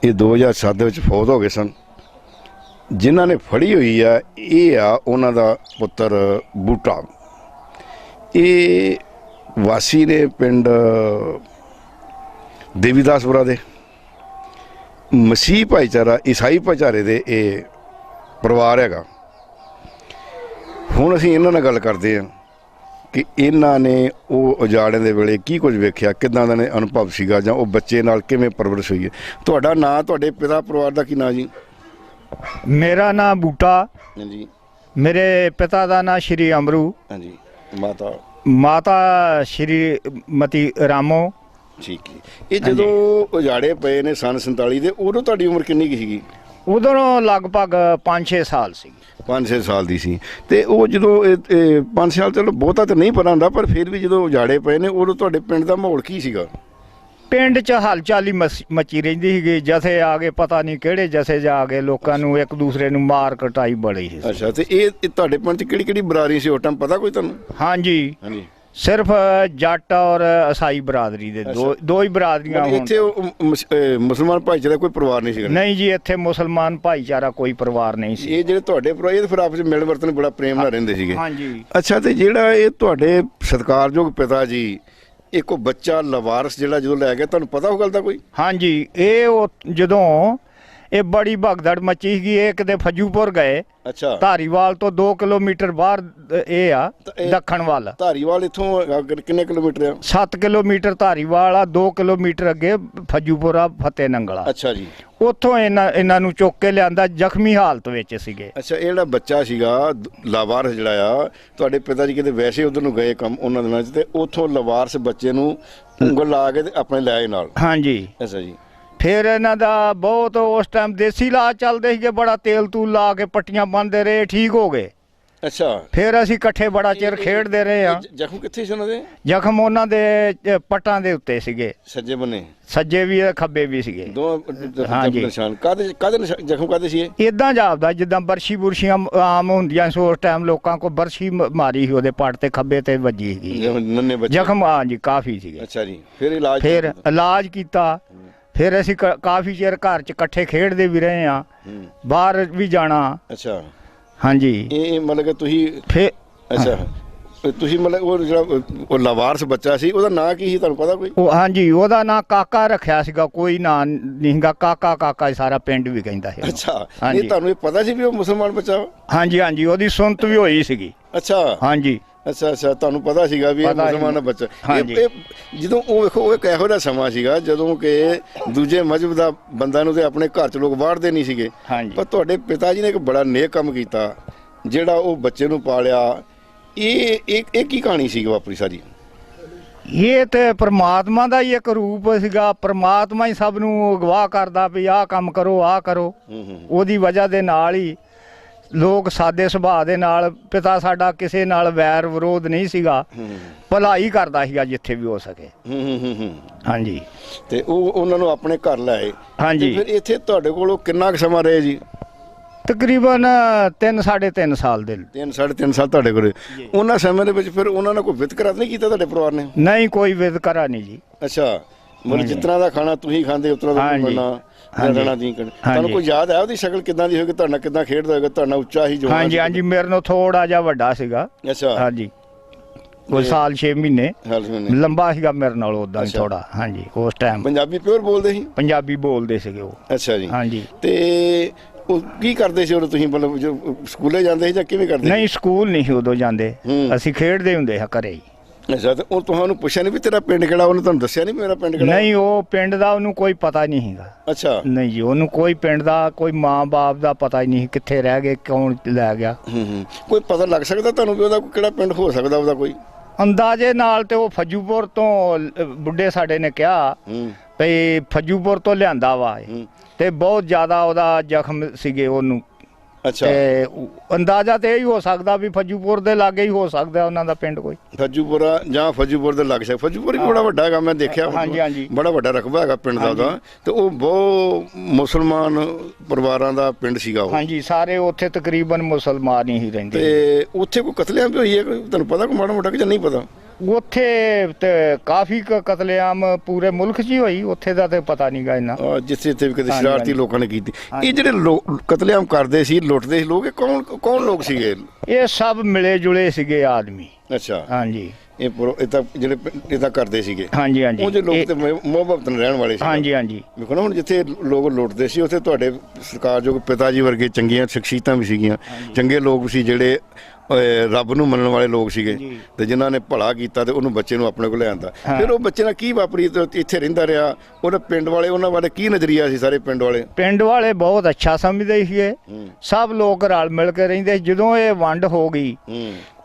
ਇਹ 2007 ਦੇ ਵਿੱਚ ਫੌਤ ਹੋ ਗਏ ਸਨ। ਜਿਨ੍ਹਾਂ ਨੇ ਫੜੀ ਹੋਈ ਆ ਇਹ ਆ ਉਹਨਾਂ ਦਾ ਪੁੱਤਰ ਬੂਟਾ। ਇਹ ਵਾਸੀ ਨੇ ਪਿੰਡ ਦੇਵੀਦਾਸਪੁਰਾ ਦੇ, ਮਸੀਹ ਭਾਈਚਾਰਾ, ਈਸਾਈ ਭਾਈਚਾਰੇ ਦੇ ਇਹ ਪਰਿਵਾਰ ਹੈਗਾ। ਹੁਣ ਅਸੀਂ ਇਹਨਾਂ ਨਾਲ ਗੱਲ ਕਰਦੇ ਹਾਂ ਕਿ ਇਹਨਾਂ ਨੇ ਉਹ ਉਜਾੜਨ ਦੇ ਵੇਲੇ ਕੀ ਕੁਝ ਵੇਖਿਆ, ਕਿੱਦਾਂ ਦਾ ਨੇ ਅਨੁਭਵ ਸੀਗਾ, ਜਾਂ ਉਹ ਬੱਚੇ ਨਾਲ ਕਿਵੇਂ ਪਰਵਰਿਸ਼ ਹੋਈ ਹੈ। ਤੁਹਾਡਾ ਨਾਂ, ਤੁਹਾਡੇ ਪਿਤਾ ਪਰਿਵਾਰ ਦਾ ਕੀ ਨਾਂ ਜੀ? ਮੇਰਾ ਨਾਂ ਬੂਟਾ। ਹਾਂਜੀ। ਮੇਰੇ ਪਿਤਾ ਦਾ ਨਾਂ ਸ਼੍ਰੀ ਅਮਰੂ। ਹਾਂਜੀ। ਮਾਤਾ ਸ਼੍ਰੀ ਮਤੀ ਰਾਮੋ। ਠੀਕ ਹੈ। ਇਹ ਜਦੋਂ ਉਜਾੜੇ ਪਏ ਨੇ ਸਨ 47 ਦੇ, ਉਦੋਂ ਤੁਹਾਡੀ ਉਮਰ ਕਿੰਨੀ ਕੁ ਸੀਗੀ? ਉਦੋਂ ਲਗਭਗ 5-6 ਸਾਲ ਸੀ। 5-6 ਸਾਲ ਦੀ ਸੀ। ਤੇ ਉਹ ਜਦੋਂ 5 ਸਾਲ, ਚਲੋ ਬਹੁਤਾ ਤਾਂ ਨਹੀਂ ਪਤਾ ਹੁੰਦਾ, ਪਰ ਫਿਰ ਵੀ ਜਦੋਂ ਉਜਾੜੇ ਪਏ ਨੇ ਉਦੋਂ ਤੁਹਾਡੇ ਪਿੰਡ ਦਾ ਮਾਹੌਲ ਕੀ ਸੀਗਾ? ਪਿੰਡ 'ਚ ਹਲਚਲ ਹੀ ਮੱਚੀ ਰਹਿੰਦੀ ਸੀਗੀ। ਜਥੇ ਆ ਗਏ, ਪਤਾ ਨਹੀਂ ਕਿਹੜੇ ਜਥੇ ਜਾ ਕੇ ਲੋਕਾਂ ਨੂੰ ਇੱਕ ਦੂਸਰੇ ਨੂੰ ਮਾਰ ਕਟਾਈ ਬੜੀ ਸੀ। ਅੱਛਾ। ਤੇ ਇਹ ਤੁਹਾਡੇ ਪਿੰਡ 'ਚ ਕਿਹੜੀ ਬਰਾਦਰੀ ਸੀ ਉਸ ਟਾਈਮ, ਪਤਾ ਕੋਈ ਤੁਹਾਨੂੰ? ਹਾਂਜੀ। ਸਿਰਫ ਜੱਟ ਔਰ ਈਸਾਈ ਬਰਾਦਰੀ ਦੇ ਦੋ ਹੀ ਬਰਾਦਰੀਆਂ ਹੋਣ। ਇੱਥੇ ਮੁਸਲਮਾਨ ਭਾਈਚਾਰਾ ਕੋਈ ਪਰਿਵਾਰ ਨਹੀਂ ਸੀਗਾ? ਨਹੀਂ ਜੀ, ਇੱਥੇ ਮੁਸਲਮਾਨ ਭਾਈਚਾਰਾ ਕੋਈ ਪਰਿਵਾਰ ਨਹੀਂ ਸੀ। ਇਹ ਜਿਹੜੇ ਤੁਹਾਡੇ ਪਰਿਵਾਰ, ਇਹ ਫਿਰ ਆਪਸ ਵਿੱਚ ਮਿਲ ਵਰਤਨ ਬੜਾ ਪ੍ਰੇਮ ਨਾਲ ਰਹਿੰਦੇ ਸੀਗੇ? ਹਾਂਜੀ। ਅੱਛਾ। ਤੇ ਜਿਹੜਾ ਇਹ ਤੁਹਾਡੇ ਸਤਿਕਾਰਯੋਗ ਪਿਤਾ ਜੀ, ਇੱਕ ਬੱਚਾ ਲਵਾਰਸ ਜਿਹੜਾ ਜਦੋਂ ਲੈ ਗਿਆ, ਤੁਹਾਨੂੰ ਪਤਾ ਉਹ ਗੱਲ ਦਾ ਕੋਈ? ਹਾਂਜੀ। ਇਹ ਜਦੋਂ ਇਹ ਬੜੀ ਭਗਦੜ ਮੱਚੀ ਸੀਗੀ, ਇਹ ਕਿਤੇ ਫੱਜੂਪੁਰ ਗਏ। ਅੱਛਾ। ਧਾਰੀਵਾਲ ਤੋਂ 2 ਕਿਲੋਮੀਟਰ ਬਾਹਰ ਇਹ ਆ ਦੱਖਣ ਵੱਲ। ਧਾਰੀਵਾਲ ਇੱਥੋਂ ਕਿੰਨੇ ਕਿਲੋਮੀਟਰ ਆ? 7 ਕਿਲੋਮੀਟਰ ਧਾਰੀਵਾਲ ਆ, 2 ਕਿਲੋਮੀਟਰ ਅੱਗੇ ਫੱਜੂਪੁਰ ਆ, ਫਤਿਹ ਨੰਗਲਾ। ਅੱਛਾ ਜੀ। ਉੱਥੋਂ ਇਹਨਾਂ ਨੂੰ ਚੁੱਕ ਕੇ ਲਿਆਂਦਾ, ਜ਼ਖਮੀ ਹਾਲਤ ਵਿੱਚ ਸੀਗੇ। ਅੱਛਾ। ਇਹ ਜਿਹੜਾ ਬੱਚਾ ਸੀਗਾ ਲਾਵਾਰਸ ਜਿਹੜਾ ਆ, ਤੁਹਾਡੇ ਪਿਤਾ ਜੀ ਕਿਤੇ ਵੈਸੇ ਉਧਰ ਨੂੰ ਗਏ ਕੰਮ ਉਹਨਾਂ ਦਿਨਾਂ 'ਚ, ਤੇ ਉੱਥੋਂ ਲਾਵਾਰਸ ਬੱਚੇ ਨੂੰ ਉਂਗਲ ਲਾ ਕੇ ਤੇ ਆਪਣੇ ਲੈ ਆਏ ਨਾਲ? ਹਾਂਜੀ। ਅੱਛਾ ਜੀ। ਫਿਰ ਇਹਨਾਂ ਦਾ ਬਹੁਤ ਉਸ ਟਾਈਮ ਦੇਸੀ ਇਲਾਜ ਚੱਲਦੇ ਸੀਗੇ, ਬੜਾ ਤੇਲ ਤੂਲ ਲਾ ਕੇ ਪੱਟੀਆਂ ਬੰਨਦੇ ਰਹੇ, ਠੀਕ ਹੋ ਗਏ। ਅੱਛਾ। ਫਿਰ ਅਸੀਂ ਇਕੱਠੇ ਬੜਾ ਚਿਰ ਖੇਡਦੇ ਰਹੇ ਆ। ਜ਼ਖਮ ਕਿੱਥੇ ਸੀ ਉਹਨਾਂ ਦੇ? ਜ਼ਖਮ ਉਹਨਾਂ ਦੇ ਪੱਟਾਂ ਦੇ ਉੱਤੇ ਸੀਗੇ, ਸੱਜੇ ਬੰਨੇ? ਸੱਜੇ ਵੀ ਖੱਬੇ ਵੀ ਸੀਗੇ। ਦੋ ਨਿਸ਼ਾਨ? ਕਾਹਦੇ ਜ਼ਖਮ ਕਾਹਦੇ ਸੀ ਇਹ? ਇਦਾਂ ਜਾਪਦਾ ਜਿੱਦਾਂ ਬਰਸ਼ੀ ਬੁਰਸ਼ੀਆਂ ਆਮ ਹੁੰਦੀਆਂ ਸੀ ਉਸ ਟਾਈਮ, ਲੋਕਾਂ ਕੋ ਬਰਸ਼ੀ ਮਾਰੀ ਸੀ ਉਹਦੇ ਪੱਟ ਤੇ, ਖੱਬੇ ਤੇ ਵੱਜੀ ਸੀਗੀ ਨੰਨੇ ਬੱਚੇ ਜ਼ਖਮ। ਹਾਂਜੀ, ਕਾਫੀ ਸੀਗੇ। ਅੱਛਾ ਜੀ। ਫਿਰ ਇਲਾਜ ਕੀਤਾ। ਫਿਰ ਅਸੀਂ ਕਾਫੀ ਚਿਰ ਘਰ 'ਚ ਇਕੱਠੇ ਖੇਡਦੇ ਵੀ ਰਹੇ ਆ, ਬਾਹਰ ਵੀ ਜਾਣਾ। ਅੱਛਾ। ਹਾਂਜੀ। ਇਹ ਮਤਲਬ ਕਿ ਤੁਸੀਂ ਫਿਰ, ਅੱਛਾ, ਤੁਸੀਂ ਮਤਲਬ ਉਹ ਜਿਹੜਾ ਉਹ ਲਾਵਾਰਸ ਬੱਚਾ ਸੀ, ਉਹਦਾ ਨਾਂ ਕੀ ਸੀ, ਤੁਹਾਨੂੰ ਪਤਾ ਕੋਈ? ਉਹ ਹਾਂਜੀ, ਉਹਦਾ ਨਾਂ ਕਾਕਾ ਰੱਖਿਆ ਸੀਗਾ, ਕੋਈ ਨਾਂ ਨਹੀਂ ਸੀਗਾ, ਕਾਕਾ ਸਾਰਾ ਪਿੰਡ ਵੀ ਕਹਿੰਦਾ ਸੀ। ਅੱਛਾ। ਇਹ ਤੁਹਾਨੂੰ ਇਹ ਪਤਾ ਸੀ ਵੀ ਉਹ ਮੁਸਲਮਾਨ ਬੱਚਾ? ਹਾਂਜੀ ਹਾਂਜੀ, ਉਹਦੀ ਸੁਣਤ ਵੀ ਹੋਈ ਸੀਗੀ। ਅੱਛਾ। ਹਾਂਜੀ। ਅੱਛਾ। ਤੁਹਾਨੂੰ ਪਤਾ ਸੀਗਾ ਵੀ ਇਹ ਮੁਸਲਮਾਨ ਦਾ ਬੱਚਾ? ਜਦੋਂ ਉਹ ਵੇਖੋ, ਉਹ ਇੱਕ ਇਹੋ ਜਿਹਾ ਸਮਾਂ ਸੀਗਾ ਜਦੋਂ ਕਿ ਦੂਜੇ ਮਜ਼ਹਬ ਦਾ ਬੰਦਾ ਨੂੰ ਤੇ ਆਪਣੇ ਘਰ 'ਚ ਲੋਕ ਵਾੜਦੇ ਨਹੀਂ ਸੀਗੇ। ਪਰ ਤੁਹਾਡੇ ਪਿਤਾ ਜੀ ਨੇ ਇੱਕ ਬੜਾ ਨੇਕ ਕੰਮ ਕੀਤਾ, ਜਿਹੜਾ ਉਹ ਬੱਚੇ ਨੂੰ ਪਾਲਿਆ। ਇਹ ਕੀ ਕਹਾਣੀ ਸੀ ਵਾਪਰੀ ਸਾਰੀ? ਇਹ ਤੇ ਪ੍ਰਮਾਤਮਾ ਦਾ ਹੀ ਇੱਕ ਰੂਪ ਸੀਗਾ। ਪ੍ਰਮਾਤਮਾ ਹੀ ਸਭ ਨੂੰ ਅਗਵਾ ਕਰਦਾ ਵੀ ਆਹ ਕੰਮ ਕਰੋ, ਆਹ ਕਰੋ। ਉਹਦੀ ਵਜ੍ਹਾ ਦੇ ਨਾਲ ਹੀ ਲੋਕ ਸਾਦੇ ਸੁਭਾਅ ਦੇ ਨਾਲ, ਪਿਤਾ ਸਾਡਾ ਕਿਸੇ ਨਾਲ ਵੈਰ ਵਿਰੋਧ ਨਹੀਂ ਸੀਗਾ, ਭਲਾਈ ਕਰਦਾ ਸੀਗਾ ਜਿੱਥੇ ਵੀ ਹੋ ਸਕੇ। ਹਾਂਜੀ। ਤੇ ਉਹ ਉਹਨਾਂ ਨੂੰ ਆਪਣੇ ਘਰ ਲਾਏ? ਹਾਂਜੀ। ਫਿਰ ਇੱਥੇ ਤੁਹਾਡੇ ਕੋਲ ਕਿੰਨਾ ਕੁ ਸਮਾਂ ਰਹੇ ਜੀ? ਤਕਰੀਬਨ 3-3.5 ਸਾਲ ਦੇ। 3-3.5 ਸਾਲ ਤੁਹਾਡੇ ਕੋਲ? ਉਹਨਾਂ ਸਮੇਂ ਦੇ ਵਿੱਚ ਫਿਰ ਉਹਨਾਂ ਨੇ ਕੋਈ ਵਿਤਕਰਾ ਨਹੀਂ ਕੀਤਾ ਤੁਹਾਡੇ ਪਰਿਵਾਰ ਨੇ? ਨਹੀਂ, ਕੋਈ ਵਿਤਕਰਾ ਨਹੀਂ ਜੀ। ਅੱਛਾ। ਮਤਲਬ ਜਿਸ ਤਰ੍ਹਾਂ ਦਾ ਖਾਣਾ ਤੁਸੀਂ ਖਾਂਦੇ ਉਸ ਤਰ੍ਹਾਂ ਦਾ ਬਣਨਾ ਰਹਿਣਾ ਦੀ ਤੁਹਾਨੂੰ ਕੋਈ ਯਾਦ ਹੈ ਉਹਦੀ ਸ਼ਕਲ ਕਿੱਦਾਂ ਦੀ ਹੋਏਗੀ, ਤੁਹਾਡਾ ਕਿੱਦਾਂ ਖੇਡਦਾ ਹੋਏਗਾ, ਤੁਹਾਡਾ ਉੱਚਾ ਹੀ ਜੋ? ਹਾਂਜੀ ਹਾਂਜੀ, ਮੇਰੇ ਨਾਲੋਂ ਥੋੜਾ ਜਿਹਾ ਵੱਡਾ ਸੀਗਾ। ਅੱਛਾ ਹਾਂਜੀ, ਕੋਈ ਸਾਲ 6 ਮਹੀਨੇ ਲੰਬਾ ਸੀਗਾ ਮੇਰੇ ਨਾਲ ਉਦਾਂ ਹੀ ਥੋੜਾ। ਹਾਂਜੀ, ਉਸ ਟਾਈਮ ਪੰਜਾਬੀ ਪਿਓਰ ਬੋਲਦੇ ਸੀ? ਪੰਜਾਬੀ ਬੋਲਦੇ ਸੀਗੇ ਉਹ। ਅੱਛਾ ਜੀ। ਹਾਂਜੀ, ਤੇ ਉਹ ਕੀ ਕਰਦੇ ਸੀ ਉਦੋਂ ਤੁਸੀਂ, ਮਤਲਬ ਜੋ ਸਕੂਲੇ ਜਾਂਦੇ ਸੀ ਜਾਂ ਕਿਵੇਂ ਕਰਦੇ? ਨਹੀਂ, ਸਕੂਲ ਨਹੀਂ ਸੀ ਉਦੋਂ ਜਾਂਦੇ, ਅਸੀਂ ਖੇਡਦੇ ਹੁੰਦੇ ਹਾਂ ਘਰੇ ਹੀ। ਅੱਛਾ, ਤੇ ਉਹ ਤੁਹਾਨੂੰ ਪੁੱਛਿਆ ਨਹੀਂ ਵੀ ਤੇਰਾ ਪਿੰਡ ਕਿਹੜਾ? ਉਹਨੇ ਤੁਹਾਨੂੰ ਦੱਸਿਆ ਨਹੀਂ ਮੇਰਾ ਪਿੰਡ ਕਿਹੜਾ? ਨਹੀਂ, ਉਹ ਪਿੰਡ ਦਾ ਉਹਨੂੰ ਕੋਈ ਪਤਾ ਨਹੀਂ ਸੀਗਾ। ਅੱਛਾ। ਨਹੀਂ ਜੀ, ਉਹਨੂੰ ਕੋਈ ਪਿੰਡ ਦਾ, ਕੋਈ ਮਾਂ-ਬਾਪ ਦਾ ਪਤਾ ਹੀ ਨਹੀਂ ਕਿੱਥੇ ਰਹਿ ਗਏ, ਕੌਣ ਲੈ ਗਿਆ। ਕੋਈ ਪਤਾ ਲੱਗ ਸਕਦਾ ਤੁਹਾਨੂੰ ਵੀ ਉਹਦਾ ਕਿਹੜਾ ਪਿੰਡ ਹੋ ਸਕਦਾ ਉਹਦਾ ਕੋਈ ਅੰਦਾਜ਼ੇ ਨਾਲ? ਤੇ ਉਹ ਫੱਜੂਪੁਰ ਤੋਂ, ਬੁੱਢੇ ਸਾਡੇ ਨੇ ਕਿਹਾ ਭਈ ਫੱਜੂਪੁਰ ਤੋਂ ਲਿਆਂਦਾ ਵਾ, ਤੇ ਬਹੁਤ ਜ਼ਿਆਦਾ ਉਹਦਾ ਜ਼ਖਮ ਸੀਗੇ ਉਹਨੂੰ। ਅੱਛਾ। ਤੇ ਅੰਦਾਜ਼ਾ ਤੇ ਇਹ ਹੀ ਹੋ ਸਕਦਾ ਵੀ ਫੱਜੂਪੁਰ ਦੇ ਲਾਗੇ ਹੀ ਹੋ ਸਕਦਾ ਉਹਨਾਂ ਦਾ ਪਿੰਡ ਕੋਈ। ਫੱਜੂਪੁਰਾ ਜਾਂ ਫੱਜੂਪੁਰ ਦੇ ਲੱਗ ਸਕਦਾ। ਫੱਜੂਪੁਰ ਵੀ ਬੜਾ ਵੱਡਾ ਹੈਗਾ, ਮੈਂ ਦੇਖਿਆ। ਹਾਂਜੀ ਹਾਂਜੀ, ਬੜਾ ਵੱਡਾ ਰਕਬਾ ਹੈਗਾ ਪਿੰਡ ਦਾ ਉਹਦਾ। ਤੇ ਉਹ ਬਹੁਤ ਮੁਸਲਮਾਨ ਪਰਿਵਾਰਾਂ ਦਾ ਪਿੰਡ ਸੀਗਾ ਉਹ। ਹਾਂਜੀ, ਸਾਰੇ ਉੱਥੇ ਤਕਰੀਬਨ ਮੁਸਲਮਾਨ ਹੀ ਰਹਿੰਦੇ। ਤੇ ਉੱਥੇ ਕੋਈ ਕਤਲੇਆਮ ਵੀ ਹੋਈ ਹੈ, ਤੁਹਾਨੂੰ ਪਤਾ ਕੋਈ ਮਾੜਾ ਮੋਟਾ ਕਿ ਜਾਂ ਨਹੀਂ ਪਤਾ? ਉੱਥੇ ਤੇ ਕਾਫੀ ਕਤਲੇਆਮ ਪੂਰੇ ਮੁਲਕ 'ਚ ਹੀ ਹੋਈ, ਉੱਥੇ ਦਾ ਤੇ ਪਤਾ ਨਹੀਂ ਗਾ ਇੰਨਾ। ਜਿੱਥੇ ਇੱਥੇ ਵੀ ਕਦੇ ਸ਼ਰਾਰਤੀ ਲੋਕਾਂ ਨੇ ਕੀਤੀ। ਇਹ ਜਿਹੜੇ ਕਤਲੇਆਮ ਕਰਦੇ ਸੀ, ਲੁੱਟਦੇ ਸੀ ਲੋਕ, ਇਹ ਕੌਣ ਲੋਕ ਸੀਗੇ? ਇਹ ਸਭ ਮਿਲੇ ਜੁਲੇ ਸੀਗੇ ਆਦਮੀ। ਅੱਛਾ। ਹਾਂਜੀ, ਇਹ ਤਾਂ ਜਿਹੜੇ ਇਹ ਤਾਂ ਕਰਦੇ ਸੀਗੇ। ਹਾਂਜੀ ਹਾਂਜੀ, ਉਹ ਜੇ ਲੋਕ ਤੇ ਮੁਹੱਬਤ ਨਾਲ ਰਹਿਣ ਵਾਲੇ ਸੀ। ਹਾਂਜੀ ਹਾਂਜੀ, ਵੇਖੋ ਨਾ, ਹੁਣ ਜਿੱਥੇ ਲੋਕ ਲੁੱਟਦੇ ਸੀ ਉੱਥੇ ਤੁਹਾਡੇ ਸਰਕਾਰਯੋਗ ਪਿਤਾ ਜੀ ਵਰਗੇ ਚੰਗੀਆਂ ਸ਼ਖਸੀਅਤਾਂ ਵੀ ਸੀਗੀਆਂ, ਚੰਗੇ ਲੋਕ ਸੀ ਜਿਹੜੇ ਰੱਬ ਨੂੰ ਮੰਨਣ ਵਾਲੇ ਲੋਕ ਸੀਗੇ, ਤੇ ਜਿਨ੍ਹਾਂ ਨੇ ਭਲਾ ਕੀਤਾ ਤੇ ਉਹਨੂੰ ਬੱਚੇ ਨੂੰ ਆਪਣੇ ਕੋਲ ਲਿਆਂਦਾ। ਫਿਰ ਉਹ ਬੱਚੇ ਨਾਲ ਕੀ ਵਾਪਰੀ, ਇੱਥੇ ਰਹਿੰਦਾ ਰਿਹਾ, ਉਹਦੇ ਪਿੰਡ ਵਾਲੇ ਉਹਨਾਂ ਬਾਰੇ ਕੀ ਨਜ਼ਰੀਆ ਸੀ? ਸਾਰੇ ਪਿੰਡ ਵਾਲੇ ਬਹੁਤ ਅੱਛਾ ਸਮਝਦੇ ਸੀਗੇ, ਸਭ ਲੋਕ ਰਲ ਮਿਲ ਕੇ ਰਹਿੰਦੇ। ਜਦੋਂ ਇਹ ਵੰਡ ਹੋ ਗਈ